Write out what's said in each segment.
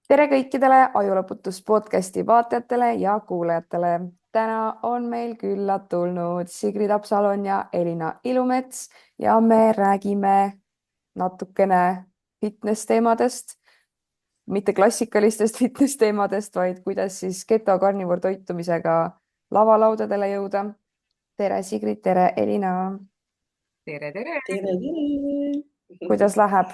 tere kõikidele Ajulõputus podcasti vaatajatele ja kuulajatele. Täna on meil külla tulnud Sigrid Absalon ja Elina Ilumets ja me räägime natukene fitness teemadest, mitte klassikalistest fitness teemadest, vaid kuidas siis keto karnivor toitumisega lavalaudadele jõuda. tere, Sigrid, tere, Elina. Tere, tere! tere, tere! kuidas läheb?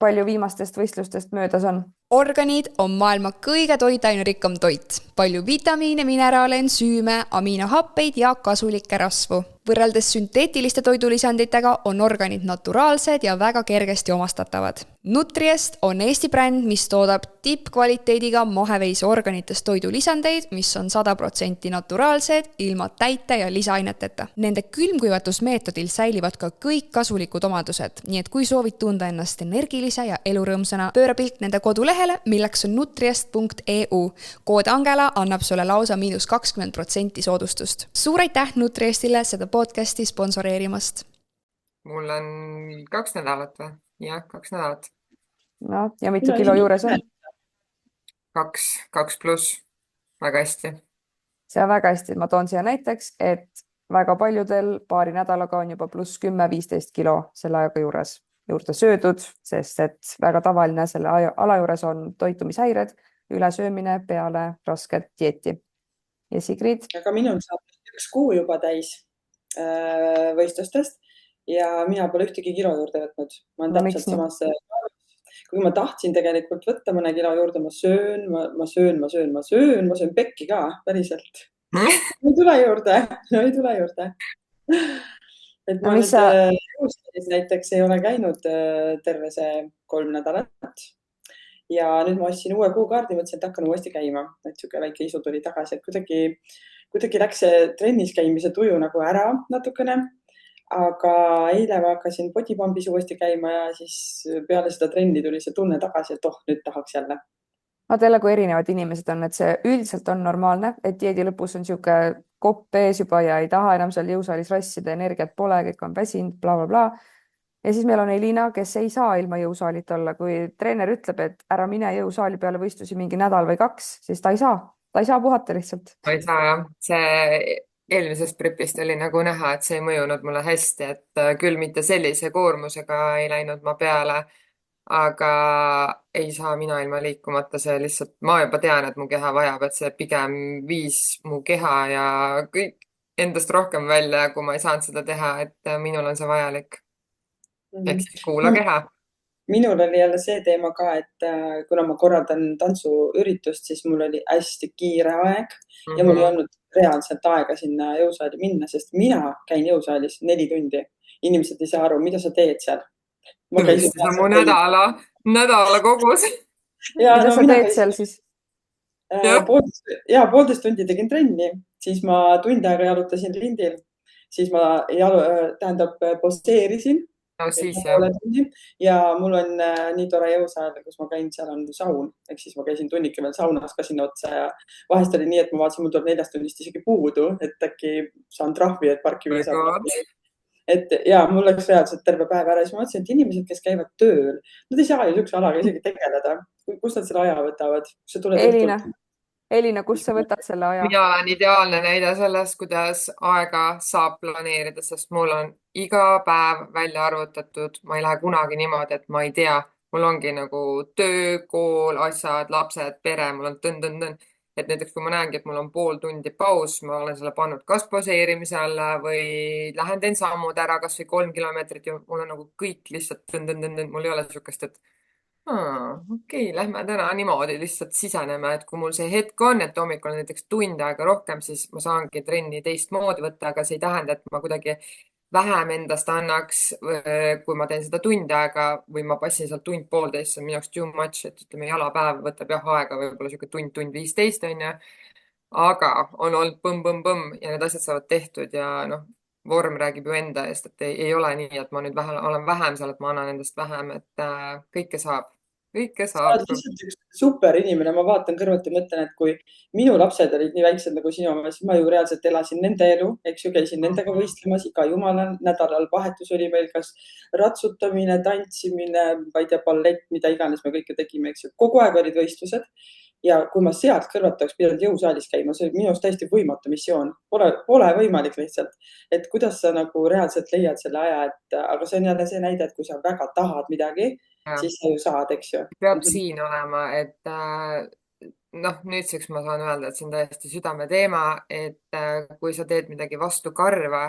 Palju viimastest võistlustest möödas on? Organid on maailma kõige toidainerikkam toit. Palju vitamiine, mineraale, ensüüme, aminohappeid ja kasulikke rasvu. Võrreldes sünteetiliste toidulisanditega on organid naturaalsed ja väga kergesti omastatavad. Nutriest on Eesti bränd, mis toodab tippkvaliteediga maheveise organitest toidulisandeid, mis on 100% naturaalsed, ilma täite ja lisaaineteta. Nende külmkuivatusmeetodil säilivad ka kõik kasulikud omadused, nii et kui soovid tunda ennast energilise ja elurõõmsana, pööra pilk nende kodulehele, milleks on nutriest.eu. Kood Angela annab sulle lausa -20% soodustust. Suur aitäh Nutriestile seda podcasti sponsoreerimast. Mul on 2 nädalat või? Jah, 2 nädalat. No, ja mitu kilo juures on? 2 pluss. Väga hästi. See on väga hästi. Ma toon siia näiteks, et väga paljudel paari nädalaga on juba pluss 10-15 kilo selle ajaga juurde söödud, sest et väga tavaline selle ala juures on toitumishäired, ülesöömine peale rasket dieeti. Ja Sigrid? Aga minul saab 1 kuu juba täis võistlustest ja mina pole ühtegi kilo juurde võtnud. Ma olen täpselt samas, kui ma tahtsin tegelikult võtta mõne kilo juurde, ma söön pekki ka päriselt. ei tule juurde. Et ma nüüd näiteks ei ole käinud terve see 3 nädalat ja nüüd ma ostsin uue kuukaardi, mõtlesin, et hakkan uuesti käima. Et siuke väike isu tuli tagasi, et kuidagi läks see trennis käimise tuju nagu ära natukene, aga eile ma hakkasin bodypumpis uuesti käima ja siis peale seda trenni tuli see tunne tagasi, et nüüd tahaks jälle. Vaata jälle, kui erinevad inimesed on, et see üldiselt on normaalne, et dieedi lõpus on siuke kopp ees juba ja ei taha enam seal jõusaalis rassida, energiat pole, kõik on väsinud, bla, bla, bla. Ja siis meil on Elina, kes ei saa ilma jõusaalit olla. Kui treener ütleb, et ära mine jõusaali peale võistlusi mingi nädal või 2, siis ta ei saa puhata lihtsalt. Ma ei saa jah. See eelmisest prepist oli nagu näha, et see ei mõjunud mulle hästi, et küll mitte sellise koormusega ei läinud ma peale, aga ei saa mina ilma liikumata. See lihtsalt, ma juba tean, et mu keha vajab, et see pigem viis mu keha ja kõik endast rohkem välja, kui ma ei saanud seda teha, et minul on see vajalik. Ehk siis kuula keha. Minul oli jälle see teema ka, et kuna ma korraldan tantsuüritust, siis mul oli hästi kiire aeg ja mul ei olnud reaalselt aega sinna jõusaali minna, sest mina käin jõusaalis 4 tundi. Inimesed ei saa aru, mida sa teed seal. Mu nädala kogus. Mida sa teed seal siis? 1,5 tundi tegin trenni, siis ma tund aega jalutasin lindil, siis ma poseerisin. No siis jah. Ja mul on nii tore jõusaal, kus ma käin, seal on saun. Ehk siis ma käisin tunnike veel saunas ka sinna otsa ja vahest oli nii, et ma vaatasin, mul tuleb 4 tunnist isegi puudu, et äkki saan trahvi, et parkimine saab. Et ja mul läks reaalselt terve päev ära. Siis ma mõtlesin, et inimesed, kes käivad tööl, nad ei saa ju sükse alaga isegi tegeleda. Kust nad selle aja võtavad? Elina, kust sa võtad selle aja? Mina olen ideaalne näide sellest, kuidas aega saab planeerida, sest mul on iga päev välja arvutatud. Ma ei lähe kunagi niimoodi, et ma ei tea. Mul ongi nagu töö, kool, asjad, lapsed, pere, mul on tõn. Et näiteks kui ma näengi, et mul on pool tundi paus, ma olen selle pannud kas poseerimise alla või lähen teen sammud ära kas või 3 kilomeetrit ja mul on nagu kõik lihtsalt tõn. Mul ei ole sükest, et okei, lähme täna niimoodi lihtsalt siseneme, et kui mul see hetk on, et hommikul on näiteks tund aega rohkem, siis ma saangi trenni teistmoodi võtta, aga see ei tähenda, et ma kuidagi vähem endast annaks, kui ma teen seda tund aega või ma passin seal tund-poolteist, see on minu jaoks too much, et ütleme jalapäev võtab jah aega võib-olla siuke tund 15 on ju, aga on olnud põmm ja need asjad saavad tehtud ja vorm räägib ju enda eest, et ei ole nii, et ma nüüd olen vähem seal, et ma annan endast vähem, et kõike saab. kõike sa oled saab. lihtsalt üks super inimene, ma vaatan kõrvalt ja mõtlen, et kui minu lapsed olid nii väiksed nagu sinu oma, siis ma ju reaalselt elasin nende elu, eks ju, käisin nendega võistlemas iga jumala nädalal, vahetus oli meil kas ratsutamine, tantsimine, ma ei tea, ballett, mida iganes me kõike tegime, eks ju, kogu aeg olid võistlused. Ja kui ma sealt kõrvalt oleks pidanud jõusaalis käima, see oli minu arust täiesti võimatu missioon. Pole võimalik lihtsalt, et kuidas sa nagu reaalselt leiad selle aja, aga see on jälle see näide, et kui sa väga tahad midagi, siis sa ju saad, eks ju. Peab siin olema, et noh, nüüdseks ma saan öelda, et see on täiesti südameteema, et kui sa teed midagi vastu karva,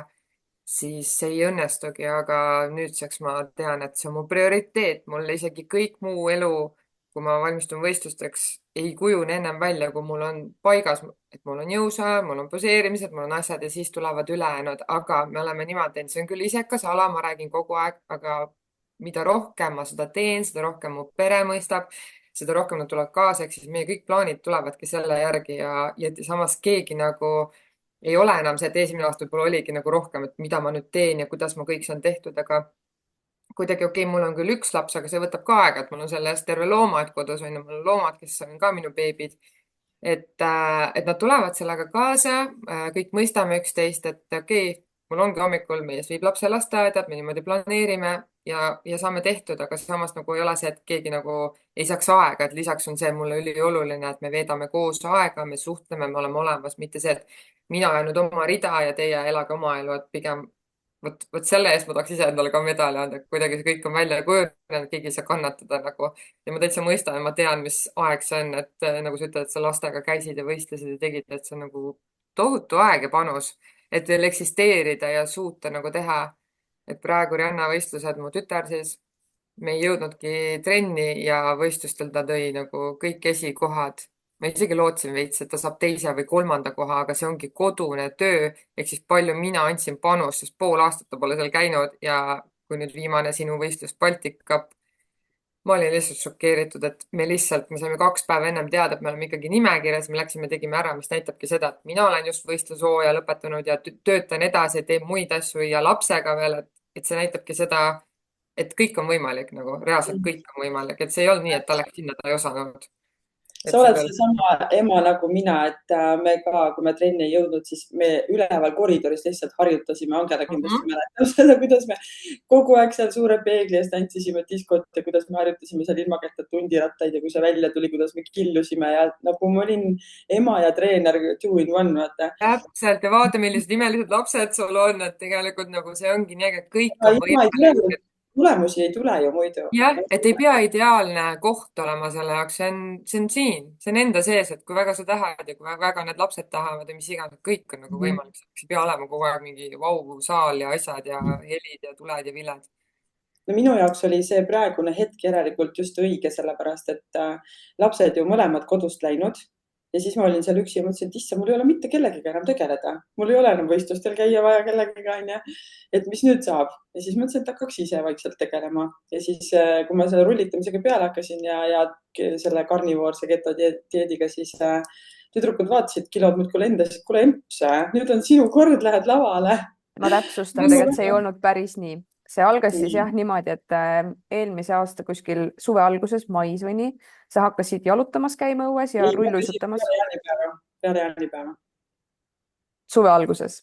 siis see ei õnnestugi, aga nüüdseks ma tean, et see on mu prioriteet. Mul isegi kõik muu elu, kui ma valmistun võistlusteks, ei kujune ennem välja, kui mul on paigas, et mul on jõusaal, mul on poseerimised, mul on asjad ja siis tulevad ülejäänud, aga me oleme niimoodi teinud, see on küll isekas ala, ma räägin kogu aeg, aga mida rohkem ma seda teen, seda rohkem mu pere mõistab, seda rohkem nad tulevad kaasa, ehk siis meie kõik plaanid tulevadki selle järgi ja samas keegi nagu ei ole enam see, et esimene aasta võib-olla oligi nagu rohkem, et mida ma nüüd teen ja kuidas ma kõik saan tehtud, aga kuidagi okei, mul on küll üks laps, aga see võtab ka aega, et mul on selle eest terve loomaaed kodus on ju, mul on loomad, kes on ka minu beebid. Et nad tulevad sellega kaasa, kõik mõistame üksteist, et okei, mul ongi hommikul, meie viib lapse lasteaeda, me niimoodi planeerime ja saame tehtud, aga samas nagu ei ole see, et keegi nagu ei saaks aega, et lisaks on see mulle ülioluline, et me veedame koos aega, me suhtleme, me oleme olemas, mitte see, et mina ajan nüüd oma rida ja teie elage oma elu, et pigem vot selle eest ma tahaks ise endale ka medali anda, et kuidagi see kõik on välja kujunenud, keegi ei saa kannatada nagu. Ja ma täitsa mõistan ja ma tean, mis aeg see on, et nagu sa ütled, et sa lastega käisid ja võistlesid ja tegid, et see on nagu tohutu aeg ja panus, et veel eksisteerida ja suuta nagu teha. Et praegu Rihanna võistlused, mu tütar siis, me ei jõudnudki trenni ja võistlustel ta tõi nagu kõik esikohad. Ma isegi lootsin veits, et ta saab teise või kolmanda koha, aga see ongi kodune töö, ehk siis palju mina andsin panust, sest pool aastat ta pole seal käinud ja kui nüüd viimane sinu võistlus Baltic Cup, ma olin lihtsalt šokeeritud, et me saime 2 päeva ennem teada, et me oleme ikkagi nimekirjas, me läksime, tegime ära, mis näitabki seda, et mina olen just võistlushooaja lõpetanud ja töötan edasi, teen muid asju ja lapsega veel, et see näitabki seda, et kõik on võimalik nagu, reaalselt kõik on võimalik, et see ei olnud nii, et ta läks sinna, ta ei osanud. Sa oled seesama ema nagu mina, et me ka, kui me trenni ei jõudnud, siis me üleval koridoris lihtsalt harjutasime. Angela kindlasti mäletab seda, kuidas me kogu aeg seal suure peegli ees tantsisime diskot ja kuidas me harjutasime seal ilmakehta tundirattaid ja kui see välja tuli, kuidas me killusime ja nagu ma olin ema ja treener 2 in 1, vaata. Täpselt ja vaata, millised imelised lapsed sul on, et tegelikult nagu see ongi nii, et kõik on võimalik. Tulemusi ei tule ju muidu. Jah, et ei pea ideaalne koht olema selle jaoks, see on siin, see on enda sees, et kui väga sa tahad ja kui väga need lapsed tahavad ja mis iganes, kõik on nagu võimalik, ei pea olema kogu aeg mingi vau-saal ja asjad ja helid ja tuled ja viled. No minu jaoks oli see praegune hetk järelikult just õige, sellepärast et lapsed ju mõlemad kodust läinud. Ja siis ma olin seal üksi ja mõtlesin, et issa, mul ei ole mitte kellegiga enam tegeleda. Mul ei ole enam võistlustel käia vaja kellegiga, et mis nüüd saab. Ja siis mõtlesin, et hakkaks ise vaikselt tegelema. Ja siis, kui ma selle rullitamisega peale hakkasin ja selle karnivoorse keto dieediga, siis tüdrukud vaatasid, kilod muudkui lendasid, kuule emps, nüüd on sinu kord, lähed lavale. Ma täpsustan, tegelikult see ei olnud päris nii. See algas siis jah niimoodi, et eelmise aasta kuskil suve alguses, mais või nii, sa hakkasid jalutamas käima õues ja rulluisutamas. Peale jaanipäeva. Suve alguses.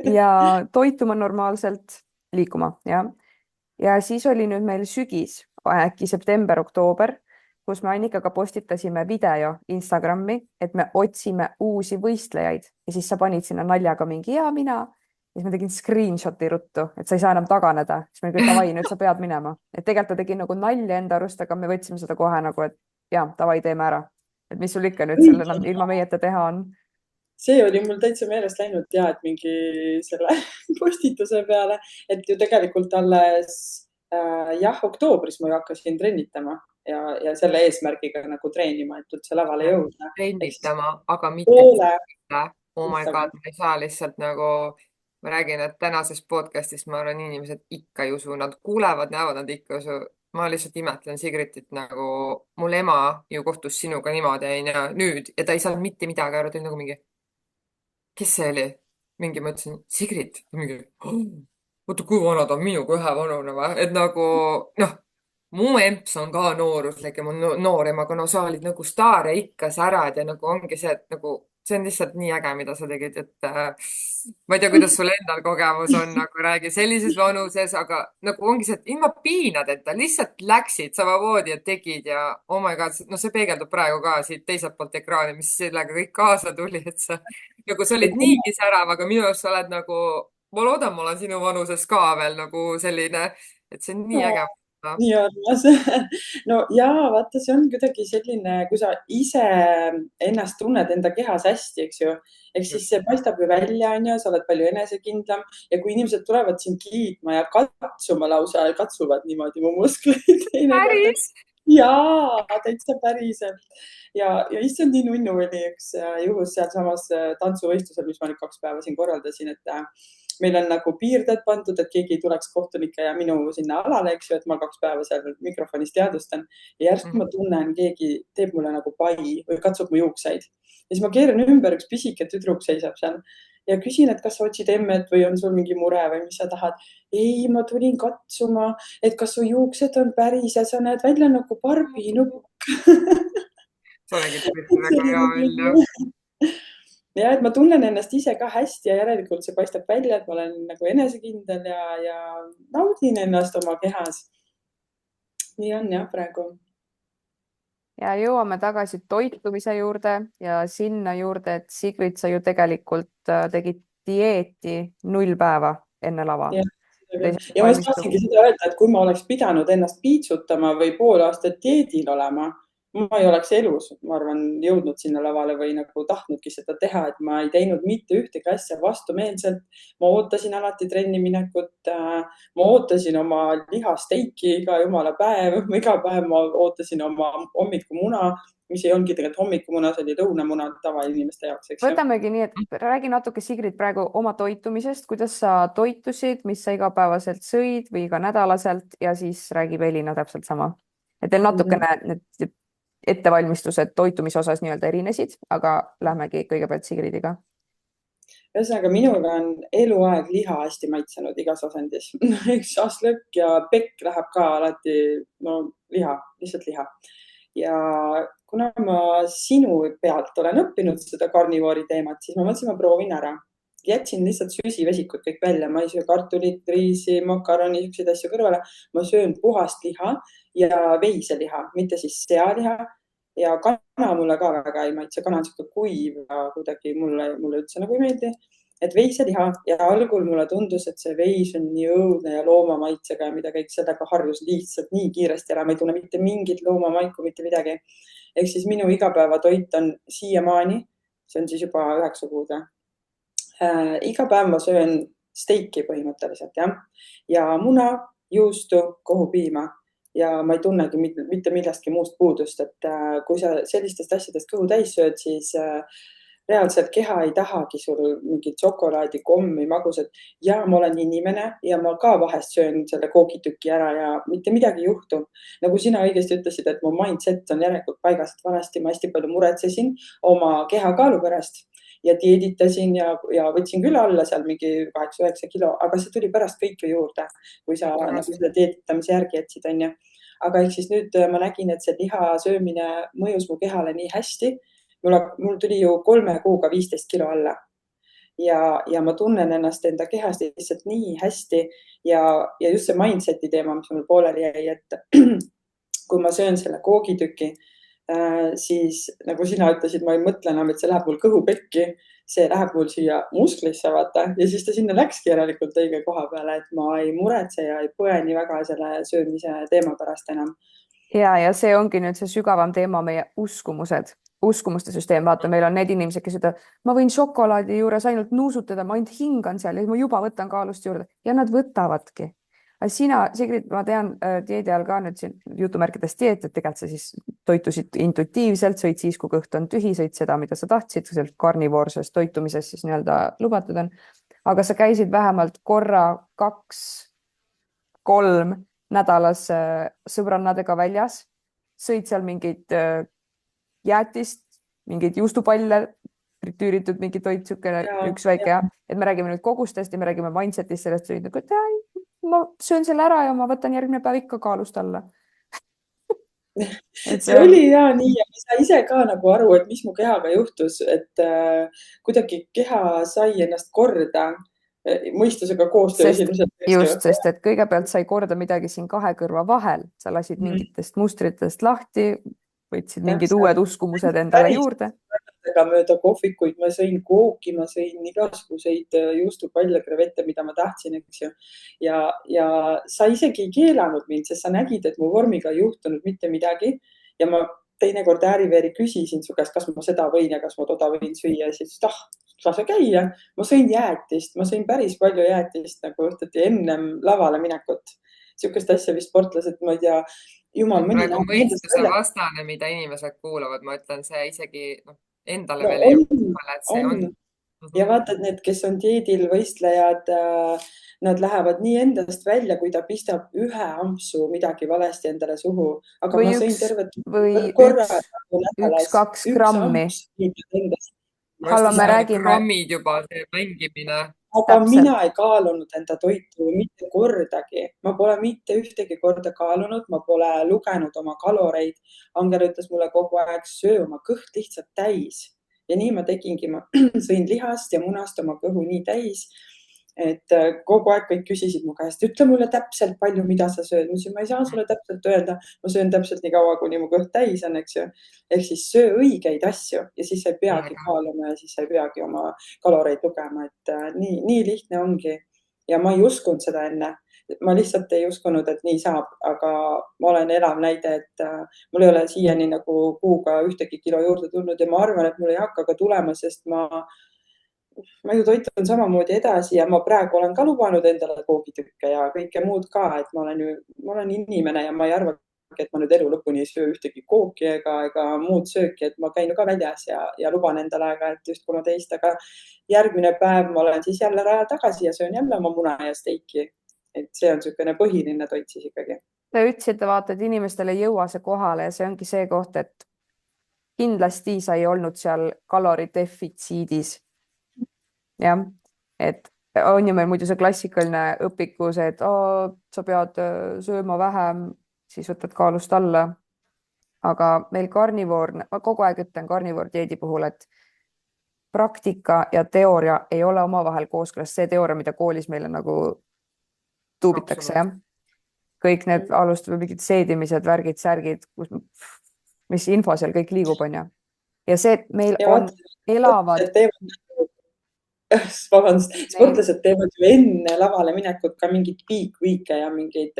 Ja toituma normaalselt, liikuma. Ja siis oli nüüd meil sügis, äkki september, oktoober, kus me Annikaga postitasime video Instagrami, et me otsime uusi võistlejaid ja siis sa panid sinna naljaga mingi ja mina. Ja siis ma tegin screenshoti ruttu, et sa ei saa enam taganeda. Siis me kõik tavai, nüüd sa pead minema. Et tegelikult ta tegi nagu nalja enda arust, aga me võtsime seda kohe nagu, et ja, tavai teeme ära. Et mis sul ikka nüüd selle ilma meieta teha on? See oli mul täitsa meelest läinud ja, et mingi selle postituse peale, et ju tegelikult alles oktoobris ma hakkasin trennitama ja selle eesmärgiga nagu treenima, et üldse lavale jõuda. Trennitama, aga mitte. Oh my god, ma ei saa lihtsalt nagu... Ma räägin, et tänases podcastis ma arvan, inimesed ikka ei usu, nad kuulevad, näevad, nad ikka ei usu. Ma lihtsalt imetlen Sigritit nagu, mul ema ju kohtus sinuga niimoodi ja nüüd ja ta ei saanud mitte midagi aru, ta oli nagu mingi, kes see oli? Mingi ma ütlesin, Sigrit, mingi, oota, kui vana ta on minuga ühe vanune või? Et nagu, noh, mu emps on ka nooruslik ja mu nooremaga, no sa olid nagu staar ja ikka särad ja nagu ongi see, et nagu see on lihtsalt nii äge, mida sa tegid, et ma ei tea, kuidas sul endal kogemus on, nagu räägi sellises vanuses, aga nagu ongi see, et ilma piinadeta lihtsalt läksid samamoodi ja tegid ja oh my god, no see peegeldub praegu ka siit teiselt poolt ekraani, mis sellega kõik kaasa tuli, et sa nagu sa olid niigi särav, aga minu arust sa oled nagu, ma loodan, ma olen sinu vanuses ka veel nagu selline, et see on nii äge. nii armas. No jaa, vaata, see on kuidagi selline, kui sa ise ennast tunned enda kehas hästi, eks ju, eks siis see paistab ju välja, on ju, sa oled palju enesekindlam ja kui inimesed tulevad sind kiitma ja katsuma lausa, katsuvad niimoodi mu muskleid. Päris? Jaa, täitsa päriselt. Ja issand, nii nunnu oli üks juhus sealsamas tantsuvõistlusel, mis ma nüüd 2 päeva siin korraldasin, et meil on nagu piirded pandud, et keegi ei tuleks kohtunike ja minu sinna alale, eks ju, et ma 2 päeva seal mikrofonis teadvustan ja järsku ma tunnen, keegi teeb mulle nagu pai või katsub mu juukseid. Ja siis ma keeran ümber, üks pisike tüdruk seisab seal ja küsin, et kas sa otsid emmet või on sul mingi mure või mis sa tahad. Ei, ma tulin katsuma, et kas su juuksed on päris ja sa näed välja nagu barbinukk. Sa nägid väga hea välja. Ja, et ma tunnen ennast ise ka hästi ja järelikult see paistab välja, et ma olen nagu enesekindel ja naudin ennast oma kehas. Nii on jah praegu. Ja jõuame tagasi toitumise juurde ja sinna juurde, et Sigrid, sa ju tegelikult tegid dieeti 0 päeva enne lava. Ja ma tahtsingi seda öelda, et kui ma oleks pidanud ennast piitsutama või pool aastat dieedil olema, ma ei oleks elus, ma arvan, jõudnud sinna lavale või nagu tahtnudki seda teha, et ma ei teinud mitte ühtegi asja vastumeelselt. Ma ootasin alati trenni minekut, ma ootasin oma lihasteiki iga jumala päev, iga päev ma ootasin oma hommikumuna, mis ei olnudki tegelikult hommikumuna, see oli lõunamuna tavainimeste jaoks. Võtamegi nii, et räägi natuke, Sigrid, praegu oma toitumisest, kuidas sa toitusid, mis sa igapäevaselt sõid või iga nädalaselt ja siis räägib Elina täpselt sama. Et teil natukene need ettevalmistused toitumise osas nii-öelda erinesid, aga lähmegi kõigepealt Sigridiga. Ühesõnaga, minuga on eluaeg liha hästi maitsenud igas asendis. Üks šašlõkk ja pekk läheb ka alati, no liha, lihtsalt liha. Ja kuna ma sinu pealt olen õppinud seda karnivoori teemat, siis ma mõtlesin, ma proovin ära. Jätsin lihtsalt süsivesikud kõik välja. Ma ei söö kartulit, riisi, makaroni, niisuguseid asju kõrvale. Ma söön puhast liha ja veiseliha, mitte siis sealiha. Ja kana mulle ka väga ei maitse. Kana on siuke kuiv ja kuidagi mulle üldse nagu ei meeldi. Et veiseliha ja algul mulle tundus, et see veis on nii õudne ja loomamaitsega ja mida kõik sellega harjus lihtsalt nii kiiresti ära. Ma ei tunne mitte mingit loomamaiku, mitte midagi. Ehk siis minu igapäevatoit on siiamaani, see on siis juba 9 kuud. Iga päev ma söön steiki põhimõtteliselt, jah. Ja muna, juustu, kohupiima. Ja ma ei tunnegi mitte millestki muust puudust, et kui sa sellistest asjadest kõhu täis sööd, siis reaalselt keha ei tahagi sul mingit šokolaadi, kommi, magusat. Ja ma olen inimene ja ma ka vahest söön selle koogitüki ära ja mitte midagi ei juhtu. Nagu sina õigesti ütlesid, et mu mindset on järelikult paigas, et vanasti ma hästi palju muretsesin oma kehakaalu pärast ja dieeditasin ja võtsin küll alla seal mingi 8-9 kilo, aga see tuli pärast kõike juurde, kui sa seda dieeditamise järgi jätsid, on ju. Aga ehk siis nüüd ma nägin, et see liha söömine mõjus mu kehale nii hästi. Mul tuli ju 3 kuuga 15 kilo alla ja ma tunnen ennast enda kehas lihtsalt nii hästi ja just see mindseti teema, mis mul pooleli jäi, et kui ma söön selle koogitüki, siis nagu sina ütlesid, ma ei mõtle enam, et see läheb mul kõhupekki, see läheb mul siia musklisse, vaata, ja siis ta sinna läkski järelikult õige koha peale, et ma ei muretse ja ei põe nii väga selle söömise teema pärast enam. Ja see ongi nüüd see sügavam teema, meie uskumuste süsteem. Vaata, meil on need inimesed, kes ütlevad, ma võin šokolaadi juures ainult nuusutada, ma ainult hingan seal ja ma juba võtan kaalust juurde ja nad võtavadki. Aga sina, Sigrid, ma tean dieedi all ka nüüd siin jutumärkides dieet, et tegelikult sa siis toitusid intuitiivselt, sõid siis, kui kõht on tühi, sõid seda, mida sa tahtsid, karnivoorses toitumises siis nii-öelda lubatud on. Aga sa käisid vähemalt korra 2-3 nädalas sõbrannadega väljas, sõid seal mingid jäätist, mingeid juustupalle, fritüüritud mingi toit, üks väike, et me räägime nüüd kogustest ja me räägime mindsetist sellest, et ma söön selle ära ja ma võtan järgmine päev ikka kaalust alla. et see oli ja nii ja ma sain ise ka nagu aru, et mis mu kehaga juhtus, et kuidagi keha sai ennast korda mõistusega koostöös sest ilmselt, eks ju. just, sest et kõigepealt sai korda midagi siin kahe kõrva vahel, sa lasid mingitest mustritest lahti, võtsid mingid uued uskumused endale juurde. Mööda kohvikuid ma sõin kooki, ma sõin igasuguseid juustupalle, krevette, mida ma tahtsin, eks ju. Ja sa isegi ei keelanud mind, sest sa nägid, et mu vormiga ei juhtunud mitte midagi. Ja ma teinekord ääri-veeri küsisin su käest, kas ma seda võin ja kas ma toda võin süüa. Ja siis, lase käia. Ma sõin jäätist, ma sõin päris palju jäätist nagu õhtuti ennem lavale minekut. Sihukest asja vist sportlased, ma ei tea, jumal, mõni praegu mõistuse vastane, mida inimesed kuulavad, ma ütlen, see isegi endale veel ei ole, et see on. Ja vaata, et need, kes on dieedil võistlejad, nad lähevad nii endast välja, kui ta pistab ühe ampsu midagi valesti endale suhu. Aga või ma sõin tervet korra nädalas 1-2 grammi. Hallo, me räägime. Grammid juba, see mängimine. Aga mina ei kaalunud enda toitu mitte kordagi. Ma pole mitte ühtegi korda kaalunud, ma pole lugenud oma kaloreid. Anger ütles mulle kogu aeg, söö oma kõht lihtsalt täis. Ja nii ma tegingi, ma sõin lihast ja munast oma kõhu nii täis, et kogu aeg kõik küsisid mu käest, ütle mulle täpselt palju, mida sa sööd. Ma ei saa sulle täpselt öelda, ma söön täpselt nii kaua, kuni mu kõht täis on, eks ju. Ehk siis söö õigeid asju ja siis sa ei peagi kaaluma ja siis sa ei peagi oma kaloreid lugema, et nii lihtne ongi. Ja ma ei uskunud seda enne. Ma lihtsalt ei uskunud, et nii saab, aga ma olen elav näide, et mul ei ole siiani nagu kuuga ühtegi kilo juurde tulnud ja ma arvan, et mul ei hakka ka tulema, sest ma ju toitun samamoodi edasi ja ma praegu olen ka lubanud endale koogitükke ja kõike muud ka, et ma olen inimene ja ma ei arva, et ma nüüd elu lõpuni ei söö ühtegi kooki ega muud sööki, et ma käin ju ka väljas ja luban endale aega-ajalt just kuna teist, aga järgmine päev ma olen siis jälle rajal tagasi ja söön jälle oma muna ja steiki. Et see on niisugune põhiline toit siis ikkagi. Te ütlesite, vaata, et inimestele ei jõua see kohale ja see ongi see koht, et kindlasti sa ei olnud seal kaloridefitsiidis. Jah, et on ju meil muidu see klassikaline õpikus, et sa pead sööma vähem, siis võtad kaalust alla. Aga meil ma kogu aeg ütlen karnivoor dieedi puhul, et praktika ja teooria ei ole omavahel kooskõlas. See teooria, mida koolis meile nagu tuubitakse, jah. Kõik need alustavad mingid seedimised, värgid, särgid, mis info seal kõik liigub, on ju. Ja see, et meil on elavad... Vabandust, sportlased teevad ju enne lavale minekut ka mingid peak week'e ja mingeid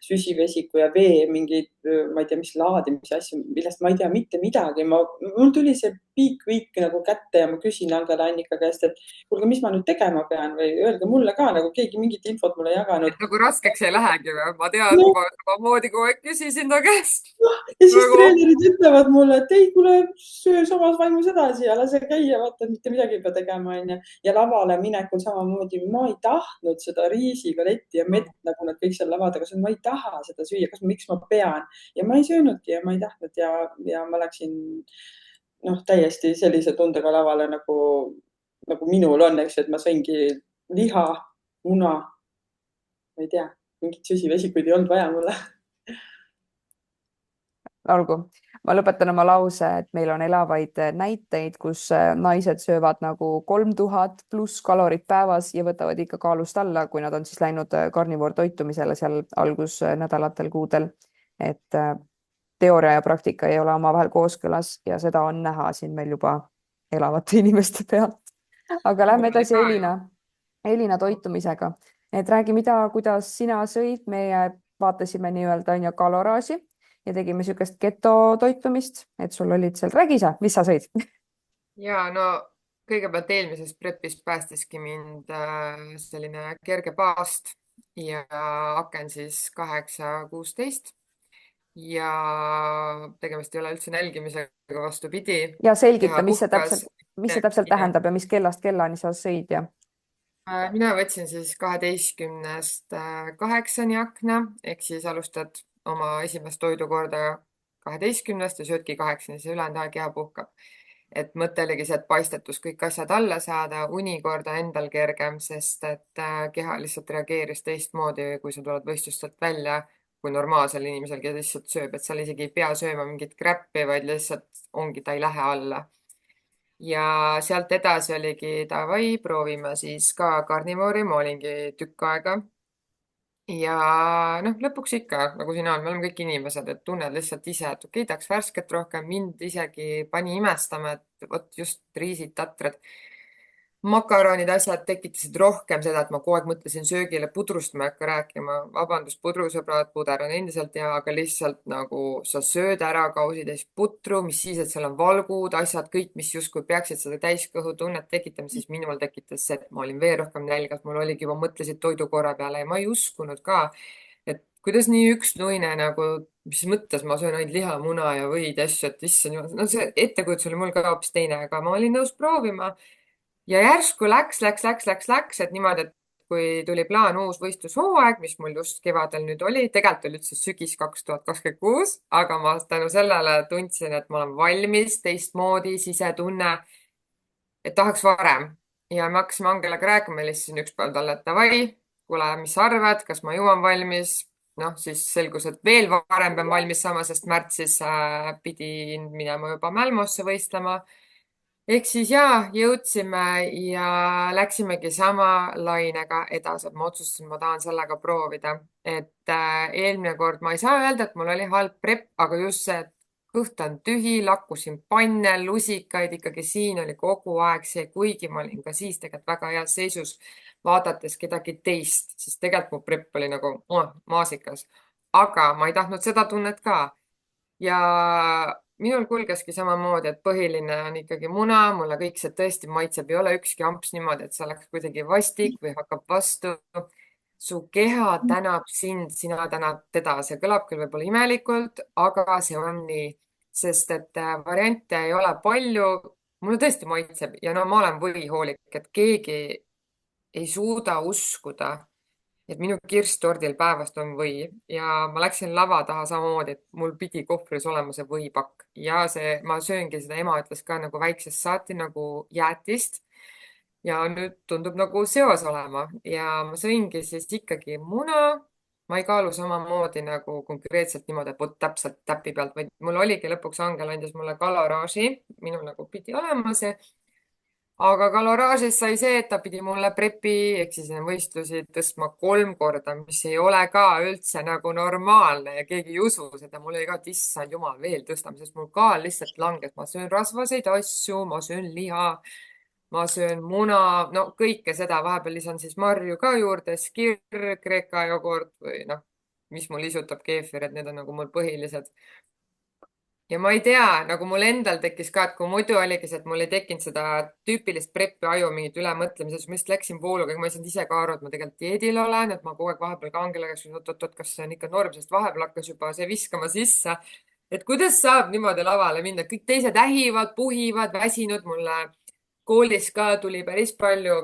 süsivesiku ja vee, mingeid, ma ei tea, mis laadimise asju, millest ma ei tea mitte midagi. Mul tuli see peak week nagu kätte ja ma küsin Angela Annika käest, et kuulge, mis ma nüüd tegema pean või öelge mulle ka, nagu keegi mingit infot mulle jaganud. Et nagu raskeks ei lähegi või? Ma tean, ma samamoodi kogu aeg küsisin ta käest. Ja siis treenerid ütlevad mulle, et ei, kuule, söö samas vaimus edasi ja lase käia, vaata, et mitte midagi ei pea tegema, on ju. Ja lavale minekul samamoodi, ma ei tahtnud seda riisigaletti ja mett, nagu nad kõik seal lavadega, ma ei taha seda süüa, miks ma pean. Ja ma ei söönudki ja ma ei tahtnud ja ma läksin täiesti sellise tundega lavale nagu minul on, eks, et ma sõingi liha, muna, ma ei tea, mingit süsivesikuid ei olnud vaja mulle. Olgu, ma lõpetan oma lause, et meil on elavaid näiteid, kus naised söövad nagu 3000 pluss kalorit päevas ja võtavad ikka kaalust alla, kui nad on siis läinud karnivoor toitumisele seal algusnädalatel, kuudel. Et teooria ja praktika ei ole omavahel kooskõlas ja seda on näha siin meil juba elavate inimeste pealt. Aga lähme edasi Elina toitumisega. Et räägi, kuidas sina sõid, meie vaatasime nii-öelda kaloraaži ja tegime sükest keto toitumist, et sul olid seal, räägi sa, mis sa sõid? Ja no kõigepealt eelmises prepis päästiski mind selline kerge paast ja aken siis 8-16 ja tegemist ei ole üldse nälgimisega, vastupidi. Ja selgita, mis see täpselt tähendab ja mis kellast kellani sa sõid ja? Mina võtsin siis 12-st 8-ni akna, ehk siis alustad oma esimest toidukorda 12-st ja söödki 8-ni, see ülejäänud aeg keha puhkab. Et mõte oligi see, et paistetus kõik asjad alla saada, unikorda endal kergem, sest et keha lihtsalt reageeris teistmoodi, kui sa tuled võistlustelt välja. kui normaalsel inimesel, kes lihtsalt sööb, et seal isegi ei pea sööma mingit crap'i, vaid lihtsalt ongi, ta ei lähe alla. ja sealt edasi oligi davai, proovime siis ka karnivoori, ma olingi tükk aega. ja noh, lõpuks ikka, nagu sina, me oleme kõik inimesed, et tunned lihtsalt ise, et okei, tahaks värsket rohkem, mind isegi pani imestama, et vot just riisid, tatrad, makaronid, asjad tekitasid rohkem seda, et ma kogu aeg mõtlesin söögile, pudrust ma ei hakka rääkima. Vabandust, pudrusõbrad, puder on endiselt hea, aga lihtsalt nagu sa sööd ära kausitäis putru, mis siis, et seal on valgud, asjad, kõik, mis justkui peaksid seda täiskõhutunnet tekitama, siis minul tekitas see, et ma olin veel rohkem nälgas, mul oligi juba mõtlesid toidukorra peale ja ma ei uskunud ka, et kuidas nii üksnuine nagu, mis mõttes ma söön ainult liha, muna ja võid ja asju, et issand jumal, no see ettekujutus oli mul ka hoopis teine, aga ma olin nõus proovima. Ja järsku läks, et niimoodi, et kui tuli plaan uus võistlushooaeg, mis mul just kevadel nüüd oli, tegelikult oli üldse sügis 2026, aga ma tänu sellele tundsin, et ma olen valmis, teistmoodi sisetunne, et tahaks varem. Ja me hakkasime Angelaga rääkima, helistasin üks päev talle, et davai, kuule, mis sa arvad, kas ma jõuan valmis? Noh, siis selgus, et veel varem pean valmis saama, sest märtsis pidin minema juba Mälmosse võistlema. Ehk siis jaa, jõudsime ja läksimegi sama lainega edasi, et ma otsustasin, ma tahan sellega proovida. Et eelmine kord ma ei saa öelda, et mul oli halb prep, aga just see, et kõht on tühi, lakkusin panne, lusikaid, ikkagi siin oli kogu aeg see, kuigi ma olin ka siis tegelikult väga heas seisus, vaadates kedagi teist, siis tegelikult mu prep oli nagu maasikas. Aga ma ei tahtnud seda tunnet ka. Ja minul kulgeski samamoodi, et põhiline on ikkagi muna, mulle kõik see tõesti maitseb, ei ole ükski amps niimoodi, et see oleks kuidagi vastik või hakkab vastu. Su keha tänab sind, sina tänad teda, see kõlab küll võib-olla imelikult, aga see on nii, sest et variante ei ole palju. Mulle tõesti maitseb ja no ma olen võihoolik, et keegi ei suuda uskuda, et minu kirstordil päevast on või ja ma läksin lava taha samamoodi, et mul pidi kohvris olema see võipakk ja see, ma sööngi seda, ema ütles ka nagu väiksest saati nagu jäätist ja nüüd tundub nagu seos olema ja ma sõingi siis ikkagi muna. Ma ei kaalu samamoodi nagu konkreetselt niimoodi, et vot täpselt täpi pealt, vaid mul oligi lõpuks Angel andis mulle kaloraaži, minul nagu pidi olema see. Aga kaloraažist sai see, et ta pidi mulle prepi ehk siis võistlusi tõstma 3 korda, mis ei ole ka üldse nagu normaalne ja keegi ei usu seda. Mul oli ka, et issand jumal veel tõstame, sest mul kaal lihtsalt langes. Ma söön rasvaseid asju, ma söön liha, ma söön muna, no kõike seda. Vahepeal lisan siis marju ka juurde, skirr, kreeka jogurt või noh, mis mul isutab keefir, et need on nagu mul põhilised. Ja ma ei tea, nagu mul endal tekkis ka, et kui muidu oligi see, et mul ei tekkinud seda tüüpilist preppi aju mingit ülemõtlemise, siis ma lihtsalt läksin vooluga, ma ei saanud ise ka aru, et ma tegelikult dieedil olen, et ma kogu aeg vahepeal ka Angela käest, oot, kas see on ikka norm, sest vahepeal hakkas juba see viskama sisse. Et kuidas saab niimoodi lavale minna, kõik teised ähivad, puhivad, väsinud, mulle koolis ka tuli päris palju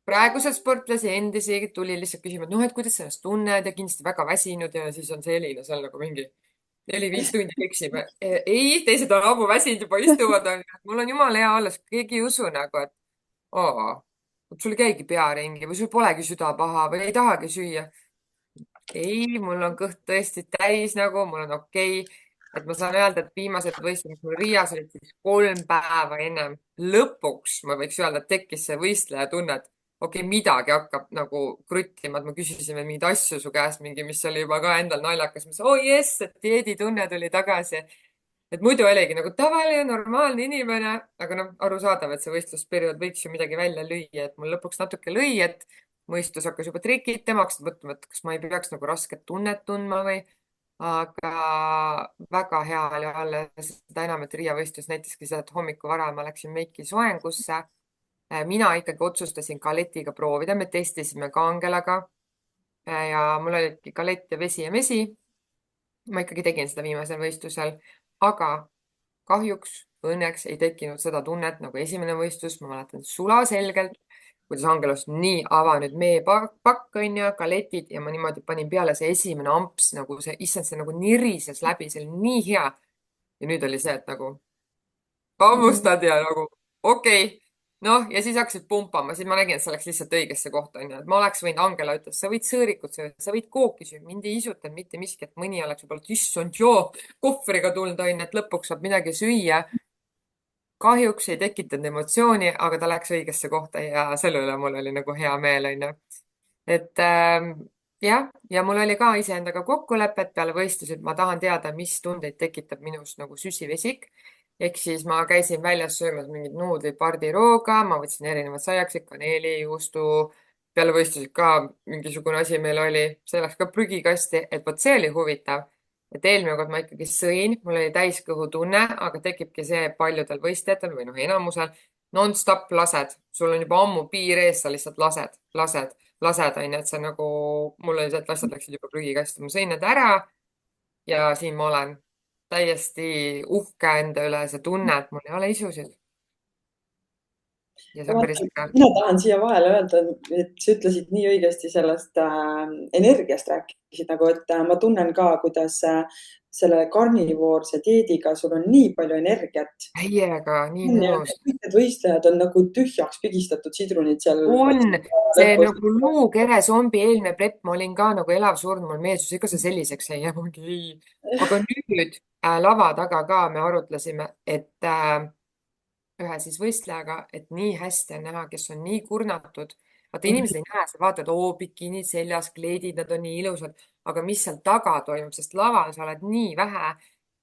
praegused sportlasi endisi, tuli lihtsalt küsima, et noh, et kuidas sa ennast tunned ja kindlasti väga väsinud ja siis on see Elina seal nagu mingi 4-5 tundi keksime. Ei, teised on ammu väsinud juba istuvad. Mul on jumala hea olla, keegi ei usu nagu, et sul ei käigi pea ringi või sul polegi süda paha või ei tahagi süüa. Ei, mul on kõht tõesti täis nagu, mul on okei. Et ma saan öelda, et viimased võistlemised mul Riias olid siis 3 päeva ennem. Lõpuks ma võiks öelda, et tekkis see võistleja tunne, et okei, midagi hakkab nagu kruttima, et ma küsisin veel mingeid asju su käest, mis oli juba ka endal naljakas. Ma ütlesin, jess, et dieeditunne tuli tagasi. Et muidu oligi nagu tavaline, normaalne inimene, aga noh, arusaadav, et see võistlusperiood võiks ju midagi välja lüüa, et mul lõpuks natuke lõi, et mõistus hakkas juba trikitama, hakkasin mõtlema, et kas ma ei peaks nagu rasket tunnet tundma või, aga väga hea oli olla, seda enam, et Riia võistlus näitaski seda, et hommiku vara ma läksin meiki soengusse. Mina ikkagi otsustasin galetiga proovida, me testisime ka Angelaga ja mul olidki galett ja vesi ja mesi. Ma ikkagi tegin seda viimasel võistlusel, aga kahjuks õnneks ei tekkinud seda tunnet nagu esimene võistlus. Ma mäletan sulaselgelt, kuidas Angelos nii ava nüüd meepakk on ja galetid ja ma niimoodi panin peale see esimene amps, nagu see, issand, see nagu nirises läbi, see oli nii hea. Ja nüüd oli see, et nagu hammustad ja nagu okei. noh, ja siis hakkasid pumpama, siis ma nägin, et see läks lihtsalt õigesse kohta, onju. Et ma oleks võinud, Angela ütles, sa võid sõõrikut süüa, sa võid kooki süüa, mind ei isutanud mitte miski, et mõni oleks võib-olla, et issand joo, kohvriga tulnud onju, et lõpuks saab midagi süüa. Kahjuks ei tekitanud emotsiooni, aga ta läks õigesse kohta ja selle üle mul oli nagu hea meel, onju. Et jah, ja mul oli ka iseendaga kokkulepe, et peale võistlusi, et ma tahan teada, mis tundeid tekitab minus nagu süsivesik. Ehk siis ma käisin väljas söömas mingit nuudlit pardirooga, ma võtsin erinevad saiaksid, kaneeli, juustu, peale võistlusi ka mingisugune asi meil oli, see läks ka prügikasti, et vot see oli huvitav. Et eelmine kord ma ikkagi sõin, mul oli täiskõhu tunne, aga tekibki see paljudel võistlejatel või noh, enamusel non-stop lased, sul on juba ammu piir ees, sa lihtsalt lased, onju, et see nagu, mul oli see, et asjad läksid juba prügikasti, ma sõin need ära ja siin ma olen täiesti uhke enda üle, see tunne, et mul ei ole isusid. Ja see on päris äge. Mina tahan siia vahele öelda, et sa ütlesid nii õigesti sellest energiast rääkisid nagu, et ma tunnen ka, kuidas selle karnivoorse dieediga sul on nii palju energiat. Täiega, nii mõnus. Kõik need võistlejad on nagu tühjaks pigistatud sidrunid seal. On, see nagu luukere zombi eelmine prep, ma olin ka nagu elav surnud, mul meelsus, ikka see selliseks ei jää, aga nüüd lava taga ka me arutlesime, et ühe siis võistlejaga, et nii hästi on näha, kes on nii kurnatud. Vaata, inimesed ei näe, sa vaatad, bikiinid seljas, kleedid, nad on nii ilusad, aga mis seal taga toimub, sest laval sa oled nii vähe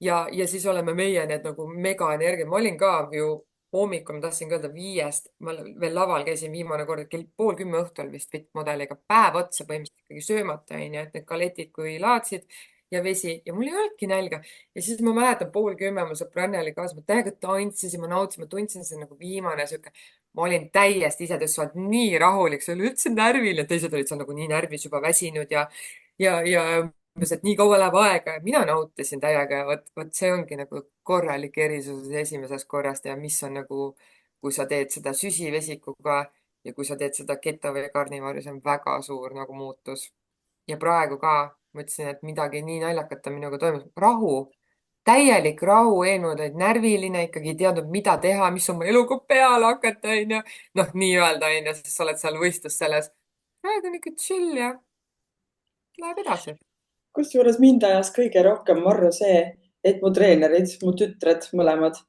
ja siis oleme meie need nagu megaenergia. Ma olin ka ju hommikul, ma tahtsin öelda 5, ma veel laval käisin viimane kord, kell 9:30 õhtul vist fit-modeliga, päev otsa põhimõtteliselt ikkagi söömata, onju, et need galetid kui laadsid ja vesi ja mul ei olnudki nälga. Ja siis ma mäletan 9:30, mul sõbranna oli kaasa, ma täiega tantsisin, ma nautisin, ma tundsin see nagu viimane sihuke, ma olin täiesti ise, sa oled nii rahulik, sa oled üldse närviline, teised olid seal nagu nii närvis juba väsinud ja umbes, et nii kaua läheb aega ja mina nautisin täiega ja vot see ongi nagu korralik erisus esimesest korrast ja mis on nagu, kui sa teed seda süsivesikuga ja kui sa teed seda keto või karnivoori, see on väga suur nagu muutus. Ja praegu ka mõtlesin, et midagi nii naljakat on minuga toimunud. Rahu, täielik rahu, eelmine olid närviline, ikkagi ei teadnud, mida teha, mis oma eluga peale hakata, onju. Noh, nii öelda, onju, sest sa oled seal võistlus selles. Praegu on ikka chill ja läheb edasi. Kusjuures mind ajas kõige rohkem marru see, et mu treenerid, mu tütred, mõlemad,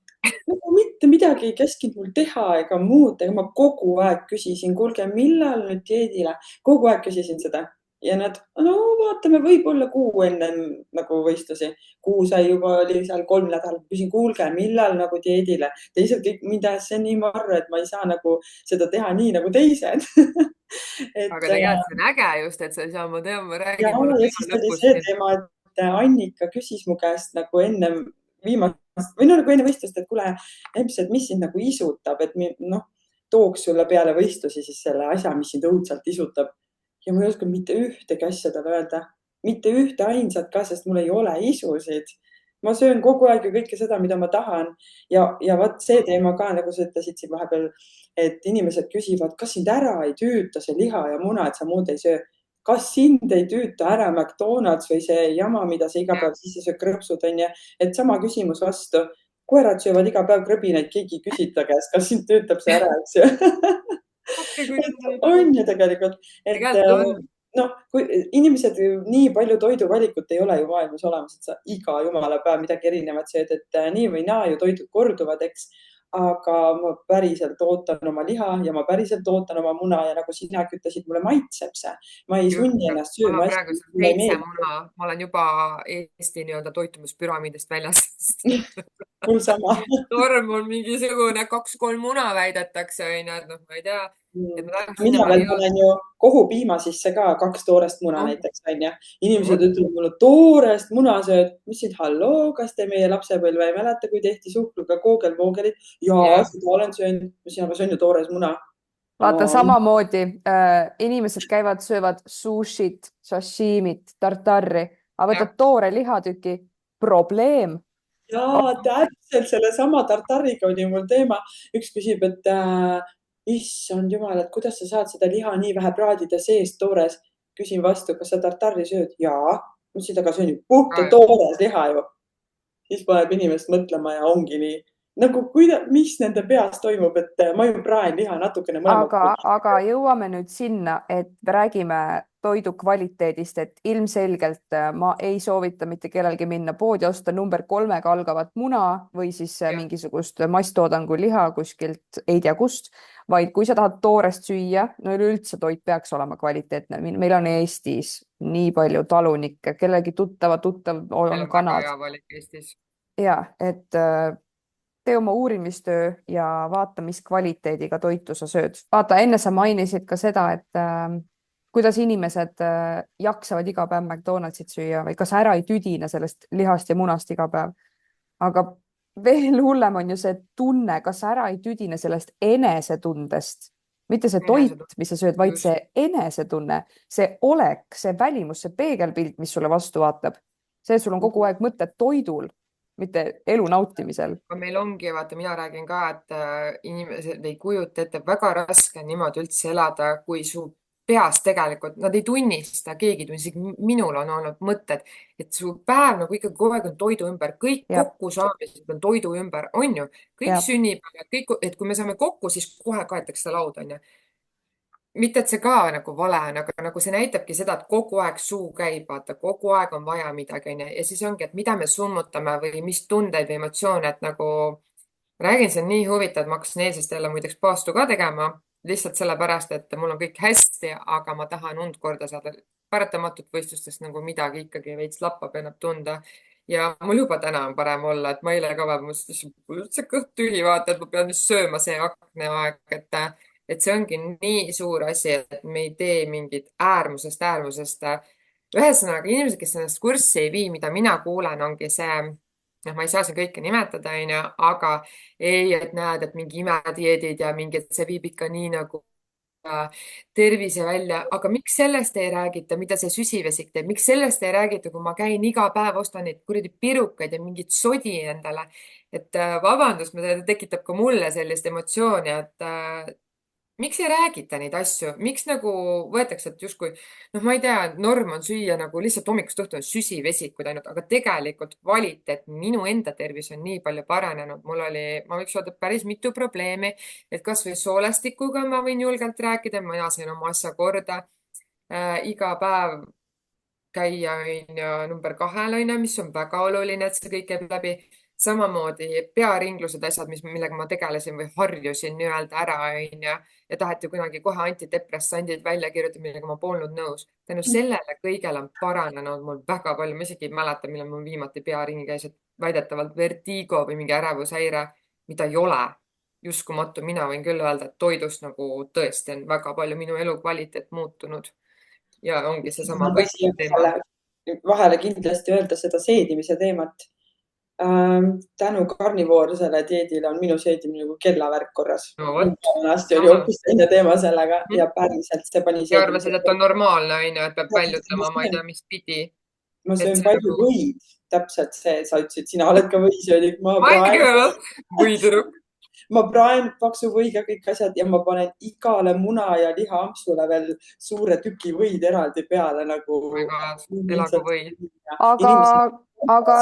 nagu mitte midagi ei käskinud mul teha ega muud, ega ma kogu aeg küsisin, kuulge, millal nüüd dieedile, kogu aeg küsisin seda. Ja nad, no vaatame, võib-olla kuu enne nagu võistlusi. Kuu sai juba, oli seal 3 nädalat. Küsin, kuulge, millal nagu dieedile. Teised kõik mind ajas see nii marru, et ma ei saa nagu seda teha nii nagu teised. Aga tegelikult see on äge just, et sa ei saa, ma tean, ma räägin. Ja siis oli see teema, et Annika küsis mu käest nagu enne viimast või nagu enne võistlust, et kuule, mis sind nagu isutab, et noh, tooks sulle peale võistlusi siis selle asja, mis sind õudselt isutab. Ja ma ei oska mitte ühtegi asja talle öelda, mitte ühte ainsat ka, sest mul ei ole isusid. Ma söön kogu aeg ju kõike seda, mida ma tahan. Ja vaat see teema ka, nagu sa ütlesid siin vahepeal, et inimesed küsivad, kas sind ära ei tüüta see liha ja muna, et sa muud ei söö. Kas sind ei tüüta ära McDonald's või see jama, mida sa iga päev sisse söö krõpsud, on ja, et sama küsimus vastu. Koerad söövad iga päev krõbinaid, keegi küsita käest, kas sind tüütab see ära, eks ju. On ju tegelikult, et noh, kui inimesed nii palju toiduvalikut ei ole ju maailmas olemas, et sa iga jumala päev midagi erinevat sööd, et nii või naa ju toidud korduvad, eks. Aga ma päriselt ootan oma liha ja ma päriselt ootan oma muna ja nagu sina ütlesid, mulle maitseb see. Ma ei sunni ennast sööma. Ma olen juba Eesti nii-öelda toitumispüramiidist väljas. Mul sama. Norm on mingisugune 2-3 muna väidetakse, noh, ma ei tea. Mina veel panen ju kohupiima sisse ka 2 toorest muna näiteks, on ja. Inimesed ütlevad mulle toorest muna sööd. Mõtlesin, halloo, kas te meie lapsepõlve ei mäleta, kui tehti suhkruga koogelmoogelit? Jaa, seda olen söönud. Mõtlesin, aga see on ju toores muna. Vaata, samamoodi inimesed käivad, söövad sushit, sashimit, tartarri, aga võtad toore lihatüki, probleem. Jaa, täpselt selle sama tartariga oli mul teema. Üks küsib, et issand jumal, et kuidas sa saad seda liha nii vähe praadida seest toores? Küsin vastu, kas sa tartarri sööd? Jaa. Mõtlesin, aga see on ju puhta toores liha ju. Siis paneb inimest mõtlema ja ongi nii. nagu mis nende peas toimub, et ma ju praen liha natukene mõlemat. aga jõuame nüüd sinna, et me räägime toidu kvaliteedist, et ilmselgelt ma ei soovita mitte kellelgi minna poodi osta number 3-ga algavat muna või siis mingisugust masstoodangu liha kuskilt, ei tea kust, vaid kui sa tahad toorest süüa, no üleüldse toit peaks olema kvaliteetne. Meil on Eestis nii palju talunikke, kellegi tuttav on kanad. Väga hea valik Eestis. Ja, et tee oma uurimistöö ja vaata, mis kvaliteediga toitu sa sööd. Vaata, enne sa mainisid ka seda, et kuidas inimesed jaksavad iga päev McDonaldsit süüa või kas ära ei tüdine sellest lihast ja munast iga päev. Aga veel hullem on ju see tunne, kas ära ei tüdine sellest enesetundest. Mitte see toit, mis sa sööd, vaid see enesetunne, see olek, see välimus, see peegelpilt, mis sulle vastu vaatab. See, et sul on kogu aeg mõtted toidul, mitte elu nautimisel. Meil ongi, vaata, mina räägin ka, et inimesed ei kujuta ette, väga raske niimoodi üldse elada, kui su peas tegelikult, nad ei tunnista, keegi tunnistab, minul on olnud mõtted, et su päev nagu ikka kogu aeg on toidu ümber, kõik kokkusaamised on toidu ümber, on ju, kõik sünnipäevad, et kui me saame kokku, siis kohe kaetakse laud, on ju. Mitte, et see ka nagu vale on, aga nagu see näitabki seda, et kogu aeg suu käib, vaata, kogu aeg on vaja midagi, on ju, ja siis ongi, et mida me summutame või mis tundeid või emotsioone, et nagu räägin, see on nii huvitav, et ma hakkasin eelsest jälle muideks paastu ka tegema, lihtsalt sellepärast, et mul on kõik hästi, aga ma tahan und korda saada. Paratamatult võistlustest nagu midagi ikkagi veits lappab ennab tunda. Ja mul juba täna on parem olla, et ma eile ka mõtlesin, üldse kõht tühi vaata, et ma pean just sööma see akneaeg, et see ongi nii suur asi, et me ei tee mingit äärmusest. Ühesõnaga, inimesed, kes ennast kurssi ei vii, mida mina kuulen, ongi see, ma ei saa siin kõike nimetada, aga ei, et näed, et mingi imedieedid ja mingi, et see viib ikka nii nagu tervise välja, aga miks sellest ei räägita, mida see süsivesik teeb, miks sellest ei räägita, kui ma käin iga päev, ostan neid kuradi pirukaid ja mingit sodi endale, et vabandust, tekitab ka mulle sellist emotsiooni, et miks ei räägita neid asju, miks nagu võetakse, et justkui, ma ei tea, norm on süüa nagu lihtsalt hommikust õhtuni süsivesikud ainult, aga tegelikult kvaliteet, minu enda tervis on nii palju paranenud. Ma võiks öelda päris mitu probleemi, et kas või soolestikuga ma võin julgelt rääkida, mina sain oma asja korda. Iga päev käia number 2, mis on väga oluline, et see kõik käib läbi. Samamoodi pearinglused asjad, millega ma tegelesin või harjusin nii-öelda ära, ja taheti kunagi kohe antidepressandid välja kirjutada, millega ma polnud nõus. Tänu sellele kõigele on paranenud mul väga palju. Ma isegi ei mäleta, millal mul viimati pearingi käis, et väidetavalt vertigo või mingi ärevushäire, mida ei ole. Uskumatu, mina võin küll öelda, et toidust nagu tõesti on väga palju minu elukvaliteet muutunud. Ja ongi see sama teema. Vahele kindlasti öelda seda seedimise teemat. Tänu karnivoorsele dieedile on minu seedimine nagu kellavärk korras. Asti oli hoopis teine teema sellega ja päriselt see pani ja arvasid, et on normaalne, et peab väljutama, ma ei tea, mis pidi. Ma söön palju võid, täpselt see, sa ütlesid, sina oled ka võisöödik. Ma praen paksu võiga kõik asjad ja ma panen igale muna ja liha-ampsule veel suure tüki võid eraldi peale nagu. Elagu võid. Aga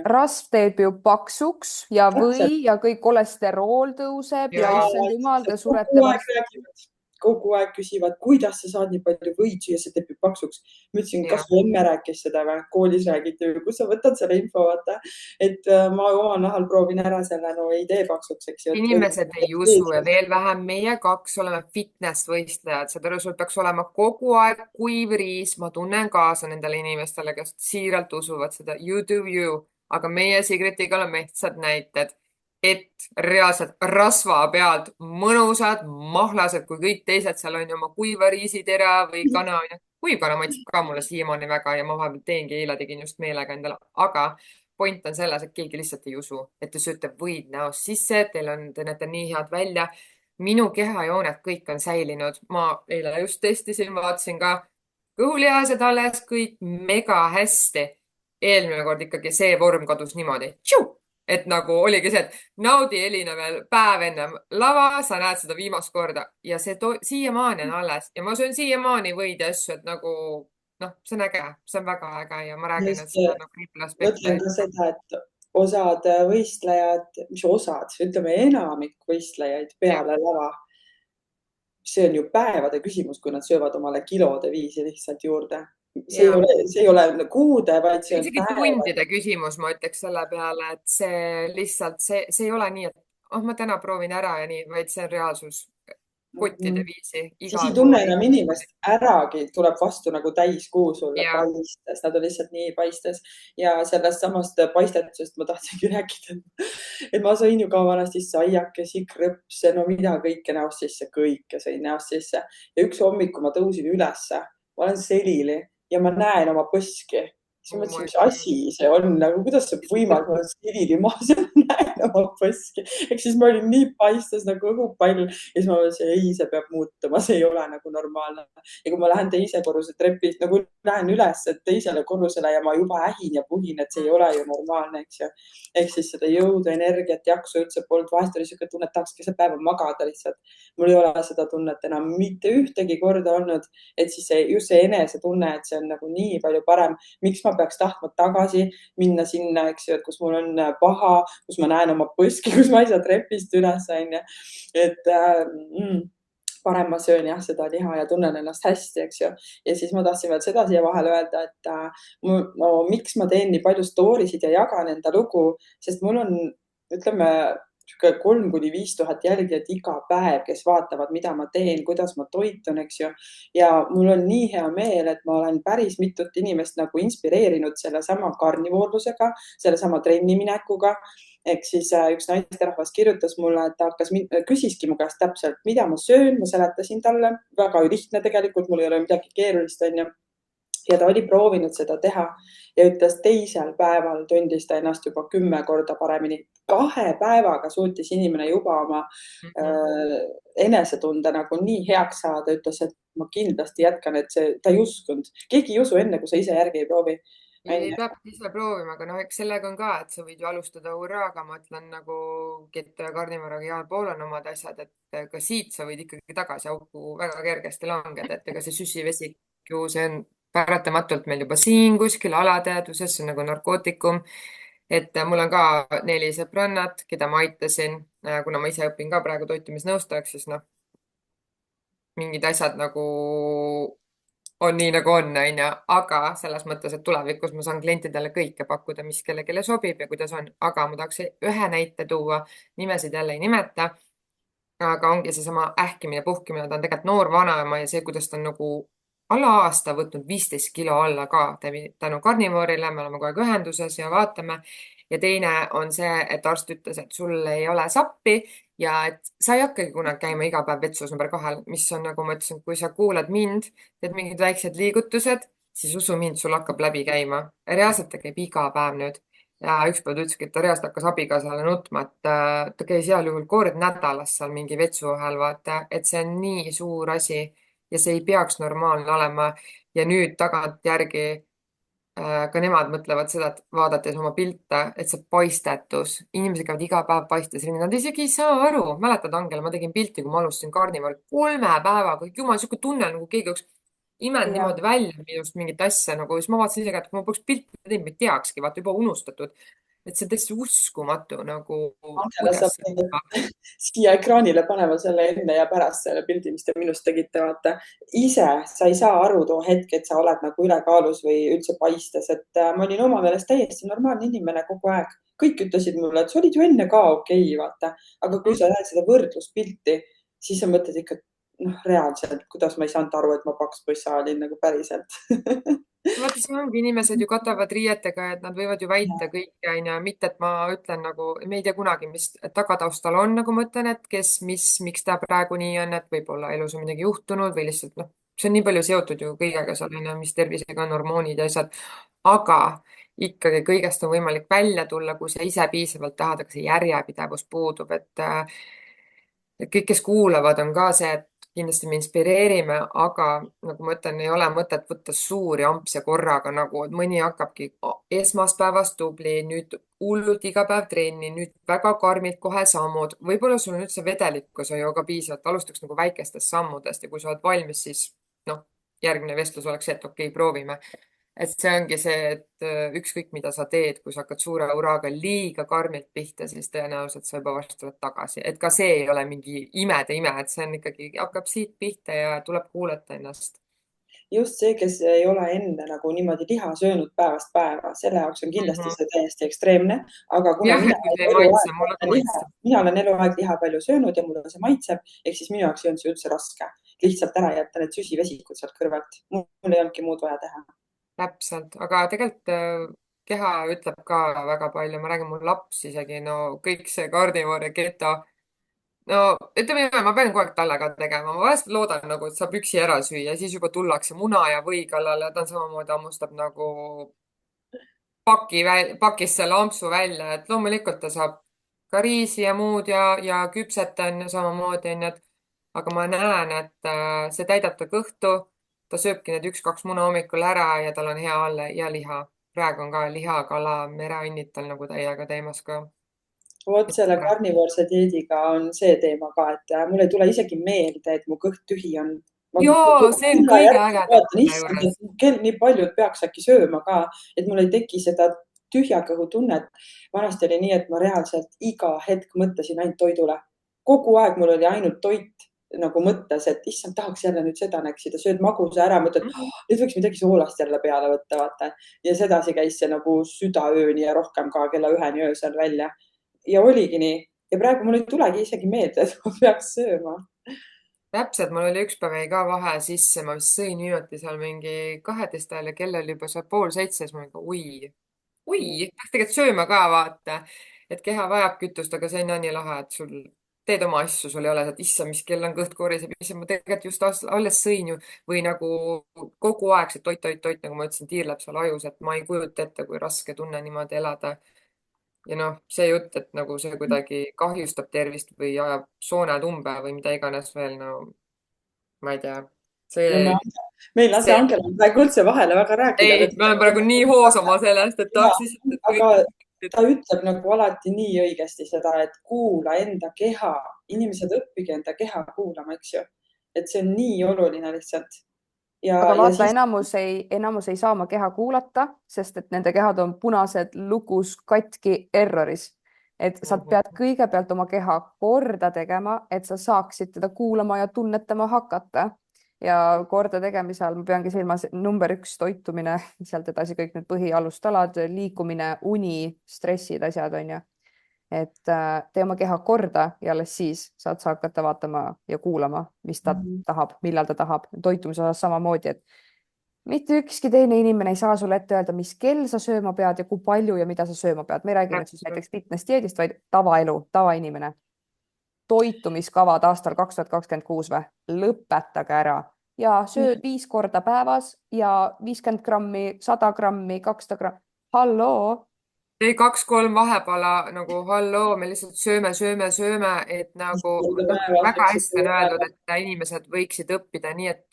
rasv teeb ju paksuks ja või ja kõik kolesterool tõuseb ja issand jumal, te surete. Kogu aeg küsivad, kuidas sa saad nii palju võid süüa, see teeb ju paksuks. Ma ütlesin, kas emme rääkis seda või koolis räägiti või kus sa võtad selle info, vaata. Et ma oma nahal proovin ära selle, no ei tee paksuks, eks ju. Inimesed ei usu ja veel vähem meie 2 oleme fitness-võistlejad. Seda sul peaks olema kogu aeg kuiv riis. Ma tunnen kaasa nendele inimestele, kes siiralt usuvad seda. You do you. Aga meie Sigritiga oleme ehtsad näited. Et reaalselt rasva pealt mõnusad, mahlased, kui kõik teised seal on oma kuiva riisitera või kana. Kuivkana maitseb ka mulle siiamaani väga ja ma vahepeal teengi, eile tegin just meelega endale. Aga point on selles, et keegi lihtsalt ei usu, et te sööte võid näost sisse, te näete nii head välja. Minu kehajooned kõik on säilinud. Ma eile just testisin, vaatasin ka kõhulihased alles, kõik mega hästi. Eelmine kord ikkagi see vorm kadus niimoodi. Et nagu oligi see, et naudi Elina veel päev enne lava, sa näed seda viimast korda ja see siiamaani on alles ja ma söön siiamaani võid ja asju, et nagu, see on äge, see on väga äge ja ma räägin, et seda nagu mõtlen ka seda, et osad võistlejad, mis osad, ütleme enamik võistlejaid peale lava. See on ju päevade küsimus, kui nad söövad omale kilode viisi lihtsalt juurde. See ei ole kuude, vaid see on isegi tundide küsimus, ma ütleks selle peale, et see lihtsalt, see ei ole nii, et ma täna proovin ära ja nii, vaid see on reaalsus kottide viisi. Siis ei tunne enam inimest äragi, tuleb vastu nagu täiskuu sulle paistes, nad on lihtsalt nii paistes ja sellest samast paistetusest ma tahtsingi rääkida, et ma sõin ju ka vanasti saiakesi, krõpse, no mida kõike näost sisse, kõike sõin näost sisse ja üks hommik, kui ma tõusin ülesse, ma olen selili ja ma näen oma põski. Siis ma mõtlesin, mis asi see on, nagu kuidas see võimalik, ma olen selili maas ja näen oma põski. Ehk siis ma olin nii paistes nagu õhupall ja siis ma mõtlesin, ei, see peab muutuma, see ei ole nagu normaalne. Ja kui ma lähen teise korruse trepist, nagu lähen üles teisele korrusele ja ma juba ähin ja puhin, et see ei ole ju normaalne, eks ju. Ehk siis seda jõudu, energiat, jaksu üldse polnud. Vahest oli siuke tunne, et tahaks keset päeva magada lihtsalt. Mul ei ole seda tunnet enam mitte ühtegi korda olnud, et siis just see enesetunne, et see on nagu nii palju parem. Miks ma peaks tahtma tagasi minna sinna, eks ju, et kus mul on paha, kus ma näen oma põski, kus ma ei saa trepist üles, on ju. Et parem ma söön jah seda liha ja tunnen ennast hästi, eks ju. Ja siis ma tahtsin veel seda siia vahele öelda, et miks ma teen nii palju storysid ja jagan enda lugu, sest mul on, ütleme, 3,000–5,000 jälgijat iga päev, kes vaatavad, mida ma teen, kuidas ma toitun, eks ju. Ja mul on nii hea meel, et ma olen päris mitut inimest nagu inspireerinud selle sama karnivoorlusega, selle sama trenni minekuga. Ehk siis üks naisterahvas kirjutas mulle, et küsiski mu käest täpselt, mida ma söön, ma seletasin talle. Väga lihtne tegelikult, mul ei ole midagi keerulist, on ju. Ja ta oli proovinud seda teha ja ütles teisel päeval tundis ta ennast juba 10 korda paremini. 2 päevaga suutis inimene juba oma enesetunde nagu nii heaks saada. Ütles, et ma kindlasti jätkan, et ta ei uskunud. Keegi ei usu enne, kui sa ise järgi ei proovi. Ei peab ise proovima, aga eks sellega on ka, et sa võid ju alustada uraaga, ma ütlen nagu Ketto ja Karnivaraga ja pool on omad asjad, et ka siit sa võid ikkagi tagasi auku väga kergesti langeda, et ega see süsivesik ju see on paratamatult meil juba siin kuskil alateadvuses, see on nagu narkootikum. Et mul on ka 4 sõbrannat, keda ma aitasin, kuna ma ise õpin ka praegu toitumisnõustajaks, siis mingid asjad nagu on nii nagu on, aga selles mõttes, et tulevikus ma saan klientidele kõike pakkuda, mis kellelegi sobib ja kuidas on, aga ma tahaks ühe näite tuua, nimesid jälle ei nimeta, aga ongi seesama ähkimine, puhkimine, ta on tegelikult noor vanaema ja see, kuidas ta on nagu alla aasta võtnud 15 kilo alla ka tänu karnivoorile, me oleme kogu aeg ühenduses ja vaatame. Ja teine on see, et arst ütles, et sul ei ole sappi ja et sa ei hakkagi kunagi käima iga päev vetsus number 2, mis on nagu ma ütlesin, kui sa kuulad mind, teed mingid väiksed liigutused, siis usu mind, sul hakkab läbi käima. Reaalselt ta käib iga päev nüüd. Ja üks päev ta ütleski, et ta reaalselt hakkas abikaasale nutma, et ta käis heal juhul kord nädalas seal mingi vetsu vahel, vaata, et see on nii suur asi ja see ei peaks normaalne olema. Ja nüüd tagantjärgi ka nemad mõtlevad seda, et vaadates oma pilte, et see paistetus, inimesed käivad iga päev paistes ringi, nad isegi ei saa aru. Mäletad, Angela, ma tegin pilti, kui ma alustasin karnivoori 3 päevaga, jumal, siuke tunne, nagu keegi oleks imenud niimoodi välja minust mingit asja, nagu siis ma vaatasin ise ka, et kui ma poleks pilti teinud, ma ei teakski, vaata juba unustatud. Et see on tõesti uskumatu nagu. Angela saab siia ekraanile panema selle enne ja pärast selle pildi, mis te minust tegite, vaata. Ise sa ei saa aru too hetk, et sa oled nagu ülekaalus või üldse paistes, et ma olin oma meelest täiesti normaalne inimene kogu aeg. Kõik ütlesid mulle, et sa olid ju enne ka okei, vaata. Aga kui sa lähed seda võrdluspilti, siis sa mõtled ikka, reaalselt, kuidas ma ei saanud aru, et ma paks põssa olin nagu päriselt. Vaata, see ongi, inimesed ju katavad riietega, et nad võivad ju väita kõike, mitte, et ma ütlen nagu, me ei tea kunagi, mis tagataustal on, nagu ma ütlen, et miks ta praegu nii on, et võib-olla elus on midagi juhtunud või lihtsalt, see on nii palju seotud ju kõigega seal, mis tervisega on, hormoonid ja asjad, aga ikkagi kõigest on võimalik välja tulla, kui sa ise piisavalt tahad, aga see järjepidevus puudub, et kõik, kes kuulavad, on ka see, et kindlasti me inspireerime, aga nagu ma ütlen, ei ole mõtet võtta suuri ampse korraga, nagu et mõni hakkabki esmaspäevast tubli, nüüd hullult iga päev trenni, nüüd väga karmid kohe sammud. Võib-olla sul on üldse vedelikku, sa ju ka piisavalt alustaks nagu väikestest sammudest ja kui sa oled valmis, siis järgmine vestlus oleks see, et okei, proovime. et see ongi see, et ükskõik mida sa teed, kui sa hakkad suure uraga liiga karmilt pihta, siis tõenäoliselt sa juba varsti tuled tagasi. Et ka see ei ole mingi imede ime, et see on ikkagi, hakkab siit pihta ja tuleb kuulata ennast. Just see, kes ei ole enne nagu niimoodi liha söönud päevast päeva, selle jaoks on kindlasti see täiesti ekstreemne, aga kuna Jah, et kui see ei maitse, mulle ka maitseb. mina olen eluaeg liha palju söönud ja mulle see maitseb, ehk siis minu jaoks ei olnud see üldse raske. Lihtsalt ära jätta need süsivesikud sealt kõrvalt. Mul ei olnudki muud vaja teha. Täpselt, aga tegelikult keha ütleb ka väga palju. Ma räägin, mul laps isegi, no kõik see karnivoor ja keto. No ütleme, ma pean kogu aeg talle ka tegema. Ma vahest loodan nagu, et saab üksi ära süüa, siis juba tullakse muna ja või kallale ja ta on samamoodi hammustab nagu pakist selle ampsu välja, et loomulikult ta saab ka riisi ja muud ja küpset on ju samamoodi onju, et aga ma näen, et see täidab ta kõhtu. Ta sööbki need 1-2 muna hommikul ära ja tal on hea olla ja liha. Praegu on ka liha, kala, mereannid tal nagu täiega teemas ka. Vot selle karnivoorse dieediga on see teema ka, et mul ei tule isegi meelde, et mu kõht tühi on. Joo, see on kõige ägedam. Nii paljud peaks äkki sööma ka, et mul ei teki seda tühja kõhu tunnet. Vanasti oli nii, et ma reaalselt iga hetk mõtlesin ainult toidule. Kogu aeg mul oli ainult toit nagu mõttes, et issand, tahaks jälle nüüd seda näksida, sööd magusa ära, mõtled, nüüd võiks midagi soolast jälle peale võtta, vaata. Ja sedasi käis see nagu südaööni ja rohkem ka kella 1-ni öösel välja. Ja oligi nii. Ja praegu mul ei tulegi isegi meelde, et ma peaks sööma. Täpselt, mul oli üks päev jäi ka vahe sisse, ma vist sõin viimati seal mingi 12 ajal ja kell oli juba 6:30, siis ma olin peaks tegelikult sööma ka, vaata, et keha vajab kütust, aga see on nii lahe, et sul teed oma asju, sul ei ole, et issa, mis kell on kõht koriseb, issa, ma tegelikult just alles sõin ju või nagu kogu aeg see toit, nagu ma ütlesin, tiirleb seal ajus, et ma ei kujuta ette, kui raske tunne niimoodi elada. Ja noh, see jutt, et nagu see kuidagi kahjustab tervist või ajab sooned umbe või mida iganes veel, no ma ei tea. Meil lase Angel on praegu üldse vahele väga rääkida. Ei, me oleme praegu nii hoos oma sellest, et tahaks lihtsalt... Aga ta ütleb nagu alati nii õigesti seda, et kuula enda keha. Inimesed õppige enda keha kuulama, eks ju. Et see on nii oluline lihtsalt. Aga vaata, enamus ei saa oma keha kuulata, sest et nende kehad on punased lukus katki erroris. Et sa pead kõigepealt oma keha korda tegema, et sa saaksid teda kuulama ja tunnetama hakata. Ja korda tegemisel ma peangi silmas number 1 toitumine, sealt edasi kõik need põhialustalad, liikumine, uni, stressid, asjad on ju. Et tee oma keha korda ja alles siis saad sa hakata vaatama ja kuulama, mis ta tahab, millal ta tahab. Toitumise osas samamoodi, et mitte ükski teine inimene ei saa sulle ette öelda, mis kell sa sööma pead ja kui palju ja mida sa sööma pead. Me ei räägi nüüd siis näiteks fitness dieedist, vaid tavaelu, tavainimene. Toitumiskavad aastal 2026 või? Lõpetage ära ja sööd 5 korda päevas ja 50 grammi, 100 grammi, 200 grammi. Halloo! Ei 2-3 vahepala nagu halloo, me lihtsalt sööme, et nagu väga hästi on öeldud, et inimesed võiksid õppida nii, et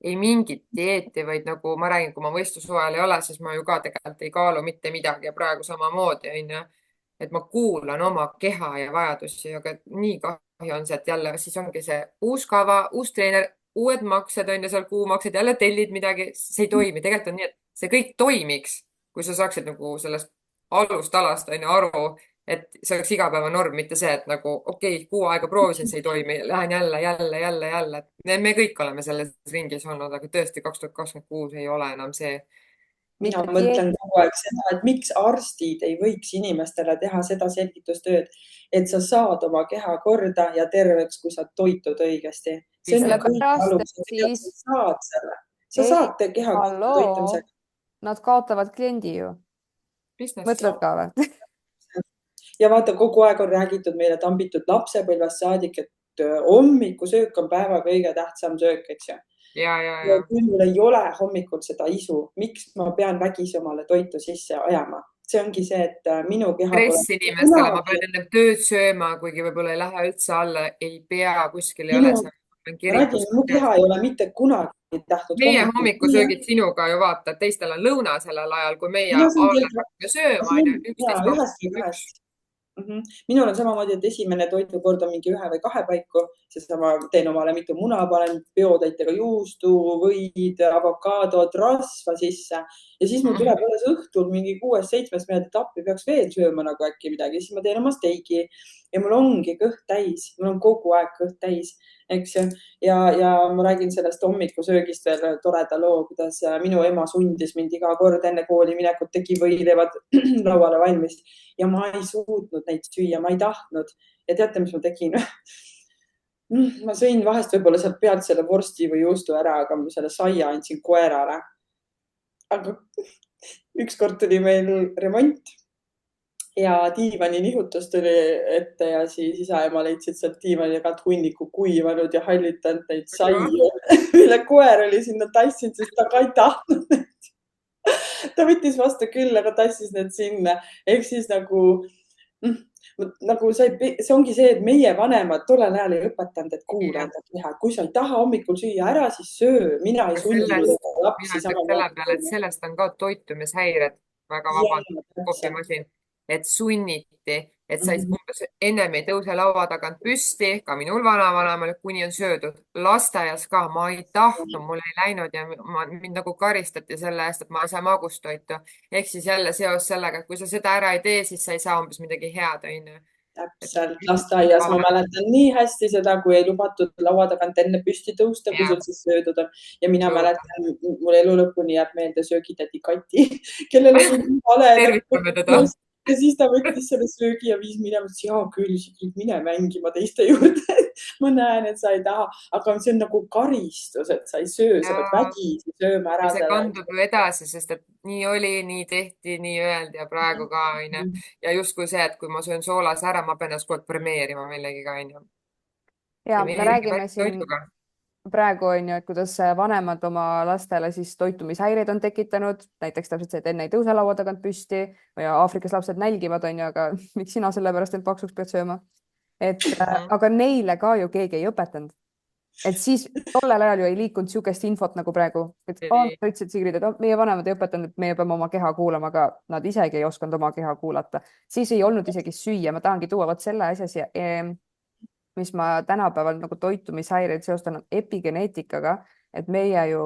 ei mingit dieeti, vaid nagu ma räägin, kui ma võistlussuvel ei ole, siis ma ju ka tegelikult ei kaalu mitte midagi ja praegu samamoodi on ju. Et ma kuulan oma keha ja vajadusi, aga nii kahju on see, et jälle siis ongi see uus kava, uus treener, uued maksed on ja seal kuumaksed, jälle tellid midagi, see ei toimi. Tegelikult on nii, et see kõik toimiks, kui sa saaksid nagu sellest alustalast on ju aru, et see oleks igapäeva norm, mitte see, et nagu okei, kuu aega proovisin, see ei toimi, lähen jälle. Me kõik oleme selles ringis olnud, aga tõesti 2026 ei ole enam see. Mina mõtlen kogu aeg seda, et miks arstid ei võiks inimestele teha seda selgitustööd, et sa saad oma keha korda ja terveks, kui sa toitud õigesti. See on sa saad keha toitumisega. Nad kaotavad kliendi ju. Mõtled ka või? Ja vaata, kogu aeg on räägitud meile tambitud lapsepõlvest saadik, et hommikusöök on päeva kõige tähtsam söök, eks ju. Ja. Kui mul ei ole hommikul seda isu, miks ma pean vägisi omale toitu sisse ajama? See ongi see, et minu keha... Stress inimestele, ma pean enne tööd sööma, kuigi võib-olla ei lähe üldse alla, ei pea, kuskil ei ole see. Mu keha ei ole mitte kunagi tahtnud... Meie hommikusöögid sinuga ju vaata, et teistel on lõuna sellel ajal, kui meie alla sööma. Minul on samamoodi, et esimene toidukord on mingi 1 või 2 paiku, seesama teen omale mitu muna, panen biotäitega juustu, võid, avokaadod, rasva sisse ja siis mul tuleb alles õhtul mingi 6-7 meelt, et appi peaks veel sööma nagu äkki midagi. Siis ma teen oma steigi ja mul ongi kõht täis, mul on kogu aeg kõht täis, eks ju. Ja ma räägin sellest hommikusöögist veel toreda loo, kuidas minu ema sundis mind iga kord enne kooli minekut, tegi võileivad lauale valmis ja ma ei suutnud neid süüa, ma ei tahtnud. Ja teate, mis ma tegin? Ma sõin vahest võib-olla sealt pealt selle vorsti või juustu ära, aga ma selle saia andsin koerale. Aga ükskord tuli meil remont ja diivani nihutus tuli ette ja siis isa-ema leidsid sealt diivani tagant hunniku kuivanud ja hallitanud neid saiu, mille koer oli sinna tassinud, sest ta ka ei tahtnud neid. Ta võttis vastu küll, aga tassis need sinna. Ehk siis nagu see ongi see, et meie vanemad tollel ajal ei õpetanud, et kuula enda keha. Kui sa ei taha hommikul süüa ära, siis söö. Mina ei sunni lapsi selle peale, et sellest on ka toitumishäired, väga vabandust, kohvimasin, et sunniti, et sa ennem ei tõuse laua tagant püsti, ka minul vanavanemal, kuni on söödud. Lasteaias ka, ma ei tahtnud, mul ei läinud ja mind nagu karistati selle eest, et ma ei saa magustoitu. Ehk siis jälle seos sellega, et kui sa seda ära ei tee, siis sa ei saa umbes midagi head, on ju. Täpselt, lasteaias ma mäletan nii hästi seda, kui ei lubatud laua tagant enne püsti tõusta, kui sul siis söödud on. Ja mina mäletan, mul elu lõpuni jääb meelde söögitädi Kati, kellel oli vale. Tervitame teda. Ja siis ta võttis selle söögi ja viis minema, et hea küll, mine mängima teiste juurde. Ma näen, et sa ei taha, aga see on nagu karistus, et sa ei söö, sa pead vägisi sööma ära. See kandub ju edasi, sest et nii oli, nii tehti, nii öeldi ja praegu ka, on ju. Ja justkui see, et kui ma söön soolase ära, ma pean kogu aeg premeerima millegiga, on ju. Ja me räägime siin praegu on ju, et kuidas vanemad oma lastele siis toitumishäireid on tekitanud, näiteks täpselt see, et enne ei tõuse laua tagant püsti või Aafrikas lapsed nälgivad, on ju, aga miks sina selle pärast end paksuks pead sööma? Aga neile ka ju keegi ei õpetanud. Et siis tollel ajal ju ei liikunud siukest infot nagu praegu. Et ütlesid Sigrid, et meie vanemad ei õpetanud, et meie peame oma keha kuulama, aga nad isegi ei osanud oma keha kuulata. Siis ei olnud isegi süüa. Ma tahangi tuua selle asja mis ma tänapäeval nagu toitumishäireid seostan epigeneetikaga, et meie ju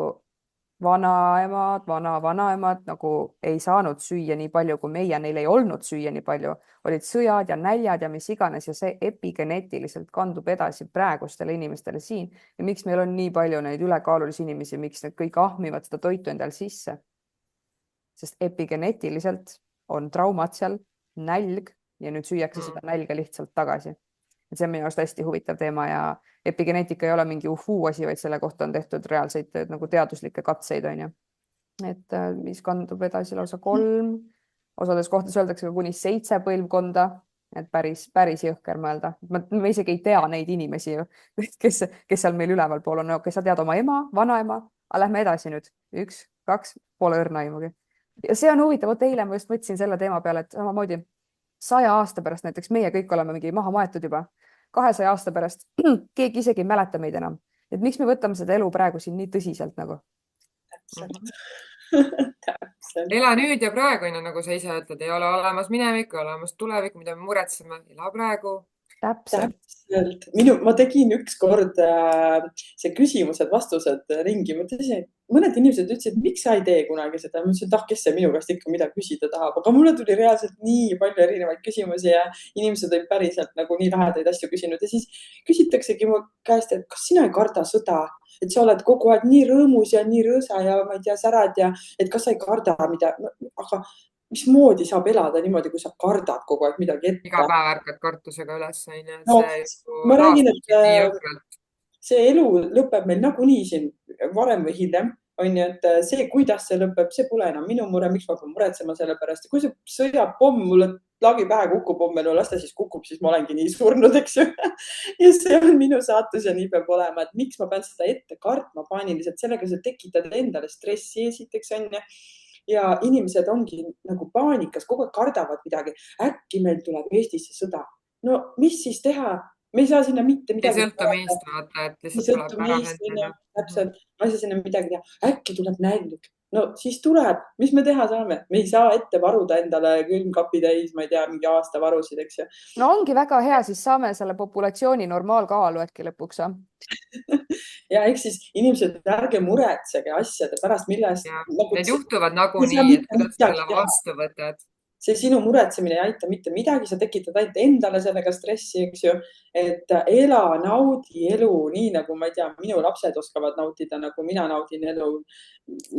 vanaemad nagu ei saanud süüa nii palju, kui meie, neil ei olnud süüa nii palju, olid sõjad ja näljad ja mis iganes ja see epigeneetiliselt kandub edasi praegustele inimestele siin. Ja miks meil on nii palju neid ülekaalulisi inimesi, miks need kõik ahmivad seda toitu endal sisse? Sest epigeneetiliselt on traumad seal, nälg ja nüüd süüakse seda nälga lihtsalt tagasi. See on minu arust hästi huvitav teema ja epigeneetika ei ole mingi ufuu asi, vaid selle kohta on tehtud reaalseid nagu teaduslikke katseid, on ju. Et mis kandub edasi lausa 3, osades kohtades öeldakse kuni 7 põlvkonda, et päris jõhker mõelda. Me isegi ei tea neid inimesi ju, kes seal meil üleval pool on. No, kes sa tead oma ema, vanaema, aga lähme edasi nüüd. 1, 2, pole õrna aimugi. Ja see on huvitav, eile ma just võtsin selle teema peale, et samamoodi 100 aasta pärast näiteks meie kõik oleme mingi maha maetud juba, 200 aasta pärast keegi isegi ei mäleta meid enam. Et miks me võtame seda elu praegu siin nii tõsiselt nagu? Ela nüüd ja praegu, nagu sa ise ütled, ei ole olemas minevik, ei ole olemas tulevik, mida me muretseme, ela praegu. Täpselt. Ma tegin ükskord see küsimused-vastused ringi. Mõned inimesed ütlesid, miks sa ei tee kunagi seda? Ma ütlesin, et kes see minu käest ikka mida küsida tahab. Aga mulle tuli reaalselt nii palju erinevaid küsimusi ja inimesed olid päriselt nagu nii lahedaid asju küsinud. Ja siis küsitaksegi mu käest, et kas sina ei karda sõda? Et sa oled kogu aeg nii rõõmus ja nii rõõsa ja ma ei tea, särad ja et kas sa ei karda mida? Aga mismoodi saab elada niimoodi, kui sa kardad kogu aeg midagi ette? Iga päev ärkad kartusega üles. Ma räägin, et see elu lõpeb meil nagunii siin varem või hiljem. On ju, et see, kuidas see lõpeb, see pole enam minu mure, miks ma pean muretsema selle pärast. Ja kui see sõjab pomm, mulle lagi pähe kukub pomm, no las ta siis kukub, siis ma olengi nii surnud, eks ju. Ja see on minu saatus ja nii peab olema, et miks ma pean seda ette kartma paaniliselt, sellega sa tekitad endale stressi esiteks on ju. Ja inimesed ongi nagu paanikas, kogu aeg kardavad midagi. Äkki meil tuleb Eestisse sõda. No mis siis teha? Me ei saa sinna mitte midagi. Ei sõltu meist, vaata, et lihtsalt tuleb ära. Täpselt, ma ei saa sinna midagi teha. Äkki tuleb nälg. no siis tuleb, mis me teha saame, me ei saa ette varuda endale külmkapi täis, ma ei tea, mingi aasta varusid, eks ju. no ongi väga hea, siis saame selle populatsiooni normaalkaalu äkki lõpuks. Ja eks siis inimesed, ärge muretsege asjade pärast, millest Ja nagu, need juhtuvad ei saa nagunii, et mitte kuidas sa midagi selle teha. vastu võtad. See sinu muretsemine ei aita mitte midagi, sa tekitad ainult endale sellega stressi, eks ju, et ela, naudi elu, nii nagu ma ei tea, minu lapsed oskavad nautida, nagu mina naudin elu,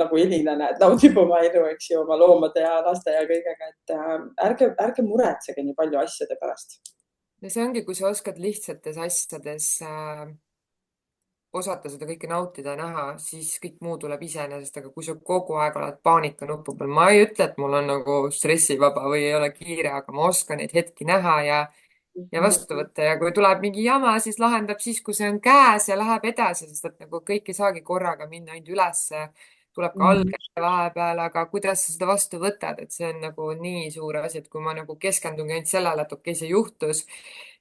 nagu Elina näed, naudib oma elu, eks ju, oma loomade ja laste ja kõigega, et ärge muretsege nii palju asjade pärast. Ja see ongi, kui sa oskad lihtsates asjades osata seda kõike nautida ja näha, siis kõik muu tuleb iseenesest, aga kui sa kogu aeg oled paanikanupu peal, ma ei ütle, et mul on nagu stressivaba või ei ole kiire, aga ma oskan neid hetki näha ja vastu võtta ja kui tuleb mingi jama, siis lahendab siis, kui see on käes ja läheb edasi, sest et nagu kõik ei saagi korraga minna ainult ülesse, tuleb ka allkäe vahepeal, aga kuidas sa seda vastu võtad, et see on nagu nii suur asi, et kui ma nagu keskendungi ainult sellele, et okei, see juhtus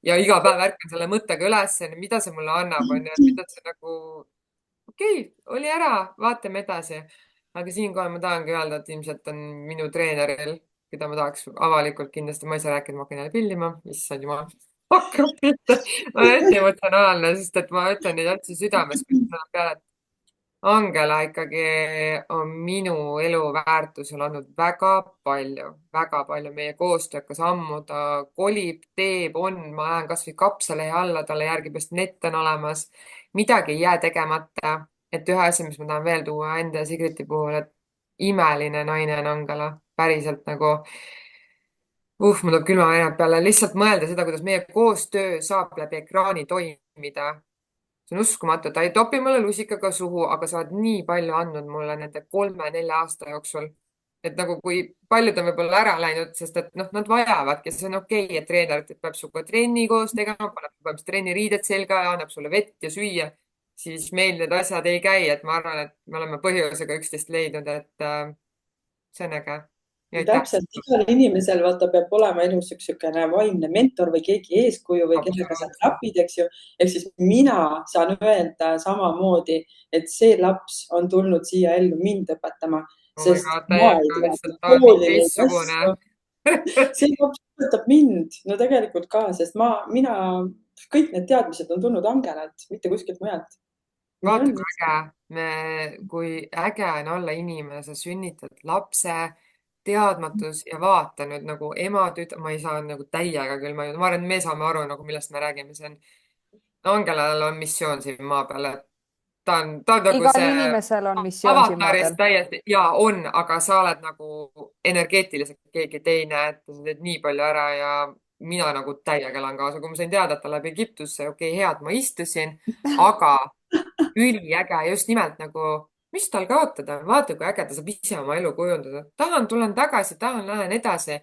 ja iga päev ärkan selle mõttega üles, mida see mulle annab, on ju, et mida see nagu, okei, oli ära, vaatame edasi. Aga siinkohal ma tahangi öelda, et ilmselt on minu treeneril, keda ma tahaks avalikult kindlasti, ma ei saa rääkida, ma hakkan jälle pillima, issand jumal, hakkab pihta. Ma olen hästi emotsionaalne, sest et ma ütlen neid asju südames, kui sa saad peale, et Angela ikkagi on minu elu väärtusel olnud väga palju. Meie koostöö hakkas ammu, ta kolib, teeb, ma lähen kasvõi kapsalehe alla, talle järgimist nett on olemas. Midagi ei jää tegemata. Et ühe asja, mis ma tahan veel tuua enda ja Sigriti puhul, et imeline naine on Angela. Päriselt nagu, mul tuleb külmavärinad peale lihtsalt mõelda seda, kuidas meie koostöö saab läbi ekraani toimida. See on uskumatu, ta ei topi mulle lusikaga suhu, aga sa oled nii palju andnud mulle nende 3-4 aasta jooksul. Et nagu kui paljud on võib-olla ära läinud, sest et noh, nad vajavadki, see on okei, et treener peab sinuga trenni koos tegema, paneb trenniriided selga ja annab sulle vett ja süüa, siis meil need asjad ei käi, et ma arvan, et me oleme põhjusega üksteist leidnud, et see on äge. Täpselt, igal inimesel vaata peab olema elus niisugune vaimne mentor või keegi eeskuju või kellega sa klapid, eks ju. Ehk siis mina saan öelda samamoodi, et see laps on tulnud siia ellu mind õpetama, sest ma ei tea kooli neid asju. See laps õpetab mind, no tegelikult ka, sest kõik need teadmised on tulnud Angelalt, mitte kuskilt mujalt. Vaata, kui äge on olla inimene, sa sünnitad lapse, teadmatus ja vaata nüüd nagu ema, ma ei saa nagu täiega küll, ma arvan, et me saame aru nagu millest me räägime, see on, Angelal on missioon siin maa peal, et ta on nagu igal see inimesel on missioon siin maa avatarist peal. täiesti ja on, aga sa oled nagu energeetiliselt keegi teine, et sa teed nii palju ära ja mina nagu täiega elan kaasa, kui ma sain teada, et ta läheb Egiptusse, okei, hea, et ma istusin, aga üliäge just nimelt nagu, mis tal kaotada, vaata kui äge ta saab ise oma elu kujundada. Tulen tagasi, lähen edasi.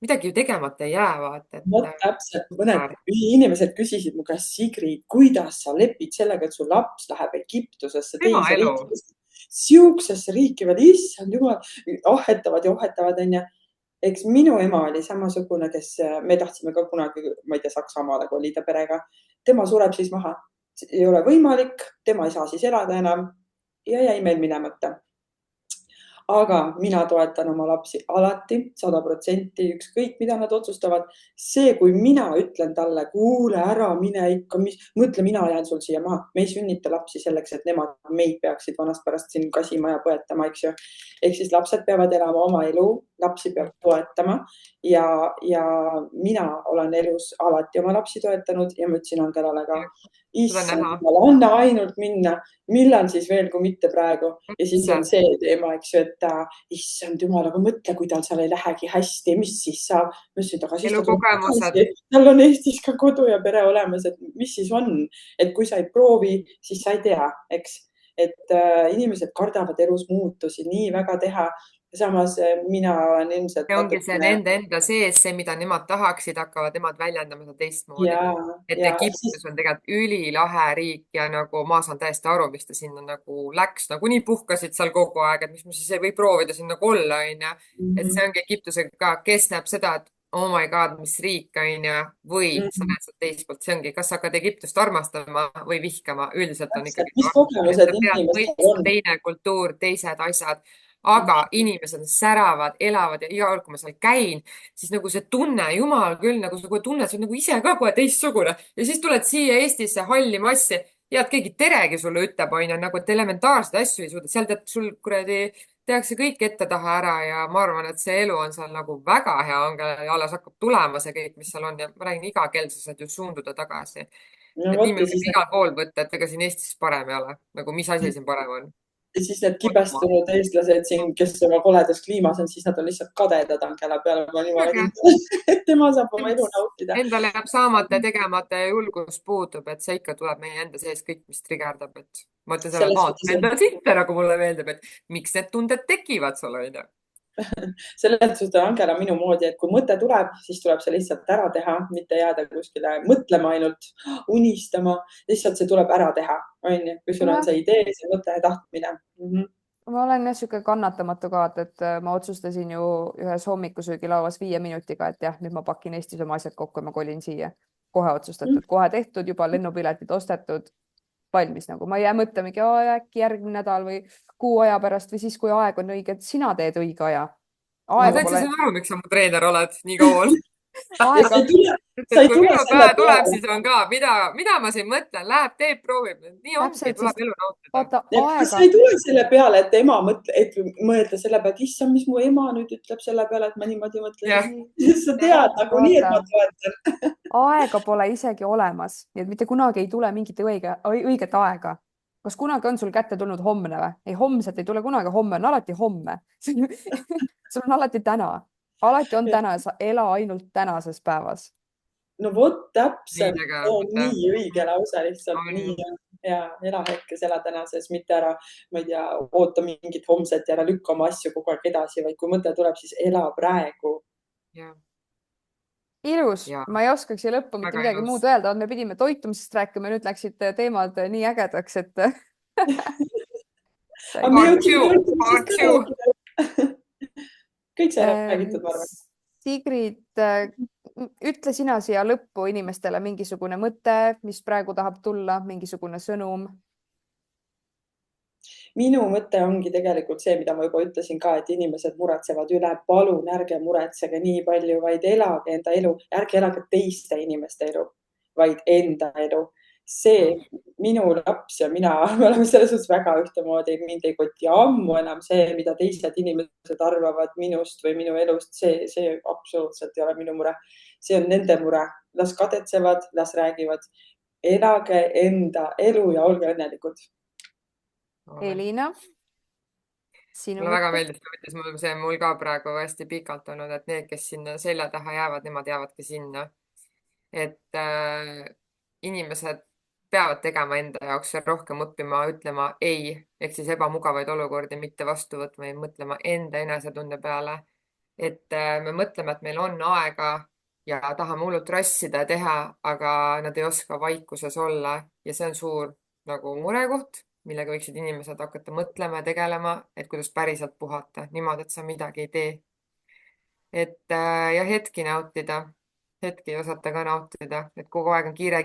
Midagi ju tegemata ei jää, vaata. Täpselt, mõned inimesed küsisid mu käest, Sigrid, kuidas sa lepid sellega, et su laps läheb Egiptusesse teise riiki, siuksesse riiki veel, issand jumal, ohetavad ja ohetavad, onju. Eks minu ema oli samasugune, kes me tahtsime ka kunagi, ma ei tea, Saksamaale kolida perega. Tema sureb siis maha. Ei ole võimalik, tema ei saa siis elada enam ja jäi meil minemata. Aga mina toetan oma lapsi alati 100%, ükskõik mida nad otsustavad. See, kui mina ütlen talle, kuule ära, mine ikka, mõtle, mina jään sul siia maha. Me ei sünnita lapsi selleks, et nemad meid peaksid vanast pärast siin kasima ja põetama, eks ju. Ehk siis lapsed peavad elama oma elu, lapsi peab toetama ja mina olen elus alati oma lapsi toetanud ja ma ütlesin Angelale ka, issand, anna ainult minna, millal siis veel, kui mitte praegu. Ja siis on see teema, eks ju, et issand jumal, aga mõtle, kui tal seal ei lähegi hästi, mis siis saab? Ma ütlesin, aga siis tal on Eestis ka kodu ja pere olemas, et mis siis on? Et kui sa ei proovi, siis sa ei tea, eks. Et inimesed kardavad elus muutusi nii väga teha. Samas mina olen ilmselt... See ongi see nende enda sees, see, mida nemad tahaksid, hakkavad nemad väljendama seda teistmoodi. Et Egiptus on tegelikult ülilahe riik ja nagu ma saan täiesti aru, mis ta sinna nagu läks. Nagu nii puhkasid seal kogu aeg, et mis ma siis ei või proovida sinna olla, on ju. Et see ongi Egiptusega ka, kes näeb seda, et oh my god, mis riik, on ju, või sa näed seda teist poolt. See ongi, kas sa hakkad Egiptust armastama või vihkama. Üldiselt on ikkagi teine kultuur, teised asjad. aga inimesed säravad, elavad ja iga kord, kui ma seal käin, siis nagu see tunne, jumal küll, nagu sa kohe tunned, sa oled nagu ise ka kohe teistsugune ja siis tuled siia Eestisse halli massi ja et keegi teregi sulle ütleb, onju, nagu et elementaarseid asju ei suuda, seal tead sul kuradi tehakse kõik ette-taha ära ja ma arvan, et see elu on seal nagu väga hea, on ja alles hakkab tulema see kõik, mis seal on ja ma räägin, iga kell sa saad ju suunduda tagasi. no Et nii vot meil võib igal pool võtta, et ega siin Eestis parem ei ole. Nagu mis asi siin parem on? ja siis need kibestunud eestlased siin, kes oma koledas kliimas on, siis nad on lihtsalt kadedad Angela peale. Ma olen jumala kindel, et tema saab oma elu nautida. Endal jääb saamata ja tegemata ja julgus puudub, et see ikka tuleb meie enda sees kõik, mis trigerdab, et ma ütlen selle enda sisse, nagu mulle meeldib, et miks need tunded tekivad sul, onju. Selles suhtes on Angela minu moodi, et kui mõte tuleb, siis tuleb see lihtsalt ära teha, mitte jääda kuskile mõtlema ainult, unistama, lihtsalt see tuleb ära teha, onju, kui sul on see idee, see mõte ja tahtmine. Ma olen jah siuke kannatamatu ka, et ma otsustasin ju ühes hommikusöögilauas 5 minutiga, et jah, nüüd ma pakin Eestis oma asjad kokku ja ma kolin siia. Kohe otsustatud, kohe tehtud, juba lennupiletid ostetud, valmis nagu. Ma ei jää mõtlemegi, äkki järgmine nädal või kuu aja pärast või siis, kui aeg on õige, et sina teed õige aja. Ma täitsa saan aru, miks sa mu treener oled nii kaua olnud. Kui minu päev tuleb, siis on ka, mida ma siin mõtlen, läheb, teeb, proovib. Nii ongi, tuleb elu nautida. Kas sa ei tule selle peale, et ema mõtle selle peale, et issand, mis mu ema nüüd ütleb selle peale, et ma niimoodi mõtlen. Sa tead nagu nii, et ma toetan. Aega pole isegi olemas, nii et mitte kunagi ei tule mingit õiget aega. Kas kunagi on sul kätte tulnud homne või? Ei, homset ei tule kunagi, homme on alati homme. Sul on alati täna. Alati on täna, sa ela ainult tänases päevas. No vot, täpselt. Nii õige lause lihtsalt. Nii ja ela hetkes, ela tänases, mitte ära, ma ei tea, oota mingit homset ja ära lükka oma asju kogu aeg edasi, vaid kui mõte tuleb, siis ela praegu. Ilus. Ma ei oskaks siia lõppu mitte midagi muud öelda. Me pidime toitumisest rääkima, nüüd läksid teemad nii ägedaks, et... Kõik see räägitud, ma arvan. Sigrid, ütle sina siia lõppu inimestele mingisugune mõte, mis praegu tahab tulla, mingisugune sõnum. Minu mõte ongi tegelikult see, mida ma juba ütlesin ka, et inimesed muretsevad üle. Palun, ärge muretsege nii palju, vaid elage enda elu. Ärge elage teiste inimeste elu, vaid enda elu. See minu laps ja mina, me oleme selles suhtes väga ühtemoodi, mind ei koti ammu enam see, mida teised inimesed arvavad minust või minu elust. See absoluutselt ei ole minu mure. See on nende mure. Las kadetsevad, las räägivad. Elage enda elu ja olge õnnelikud. Elina? Mulle väga meeldib, see mul ka praegu hästi pikalt olnud, et need, kes sinna selja taha jäävad, nemad jäävadki sinna. Et inimesed peavad tegema enda jaoks rohkem õppima, ütlema ei, ehk siis ebamugavaid olukordi mitte vastu võtma ja mõtlema enda enesetunde peale. Et me mõtleme, et meil on aega ja tahame hullult rassida ja teha, aga nad ei oska vaikuses olla ja see on suur nagu murekoht, millega võiksid inimesed hakata mõtlema ja tegelema, et kuidas päriselt puhata niimoodi, et sa midagi ei tee. Et ja hetki nautida. Hetki ei osata ka nautida, et kogu aeg on kiire,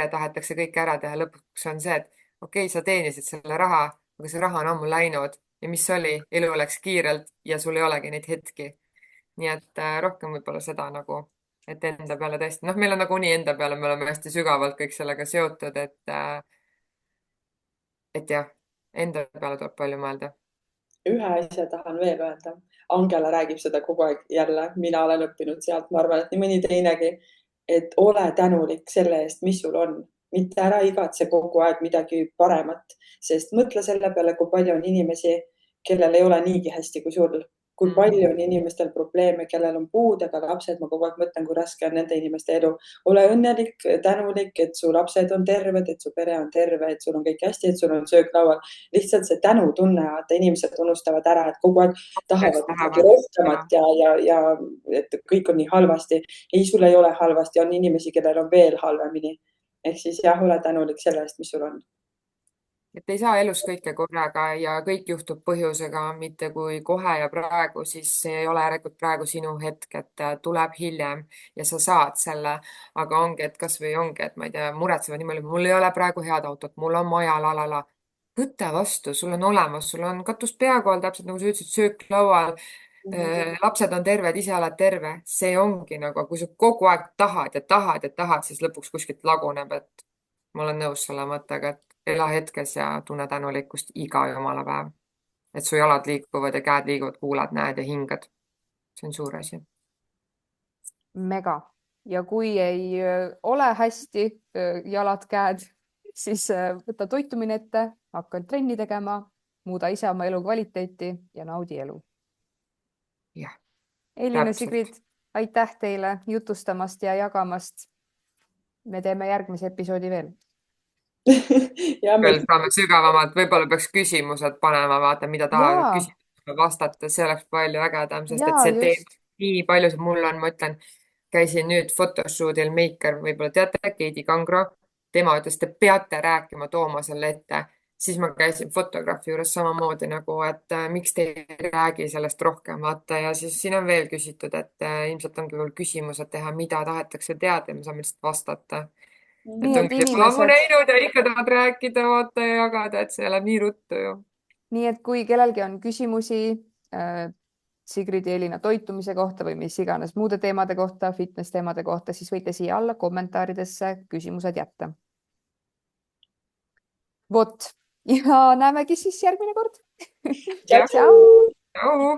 tahetakse kõik ära teha. Lõpuks on see, et okei, sa teenisid selle raha, aga see raha on ammu läinud ja mis oli, elu läks kiirelt ja sul ei olegi neid hetki. Nii et rohkem võib-olla seda nagu, et enda peale tõesti, meil on nagunii enda peale, me oleme hästi sügavalt kõik sellega seotud, et jah, enda peale tuleb palju mõelda. Ühe asja tahan veel öelda. Angela räägib seda kogu aeg jälle. Mina olen õppinud sealt, ma arvan, et nii mõni teinegi, et ole tänulik selle eest, mis sul on. Mitte ära igatse kogu aeg midagi paremat, sest mõtle selle peale, kui palju on inimesi, kellel ei ole niigi hästi kui sul. Kui palju on inimestel probleeme, kellel on puudega lapsed, ma kogu aeg mõtlen, kui raske on nende inimeste elu. Ole õnnelik, tänulik, et su lapsed on terved, et su pere on terve, et sul on kõik hästi, et sul on söök laual. Lihtsalt see tänutunne, et inimesed unustavad ära, et kogu aeg tahavad rohkemat ja et kõik on nii halvasti. Ei, sul ei ole halvasti, on inimesi, kellel on veel halvemini. Ehk siis jah, ole tänulik selle eest, mis sul on. Et ei saa elus kõike korraga ja kõik juhtub põhjusega, mitte kui kohe ja praegu, siis ei ole järelikult praegu sinu hetk, et tuleb hiljem ja sa saad selle. Aga ongi, et kas või ongi, et ma ei tea, muretsevad niimoodi, mul ei ole praegu head autot, mul on maja, lalala. võta vastu, sul on olemas, sul on katus pea kohal, täpselt nagu sa ütlesid, söök laual, lapsed on terved, ise oled terve. See ongi nagu, kui sa kogu aeg tahad ja tahad ja tahad, siis lõpuks kuskilt laguneb, et ma olen nõus selle mõttega, et ela hetkes ja tunne tänulikkust iga jumala päev. Et su jalad liiguvad ja käed liiguvad, kuulad, näed ja hingad. See on suur asi. Mega. Ja kui ei ole hästi jalad-käed, siis võta toitumine ette, hakka trenni tegema, muuda ise oma elu kvaliteeti ja naudi elu. Jah, Elina, täpselt. Sigrid, aitäh teile jutustamast ja jagamast. Me teeme järgmise episoodi veel. ja me Veel saame sügavamalt, võib-olla peaks küsimused panema, vaata, mida tahavad Jaa. küsimusele vastata, see oleks palju ägedam, sest et Jaa, see teeb just. nii palju, mul on, ma ütlen, käisin nüüd photoshoot'il Maker, võib-olla teate, Keidi Kangro, tema ütles, te peate rääkima Toomasele ette. Siis ma käisin fotograafi juures samamoodi nagu, et miks te ei räägi sellest rohkem, vaata, ja siis siin on veel küsitud, et ilmselt ongi veel küsimused teha, mida tahetakse teada ja me saame lihtsalt vastata. Nii Et et ongi see, pole ammu inimesed, näinud ja ikka tahad rääkida, vaata ja jagada, et see läheb nii ruttu ju. nii et kui kellelgi on küsimusi Sigrid ja Elina toitumise kohta või mis iganes muude teemade kohta, fitness teemade kohta, siis võite siia alla kommentaaridesse küsimused jätta. Vot, ja näemegi siis järgmine kord. Jah. Tšau. Tšau.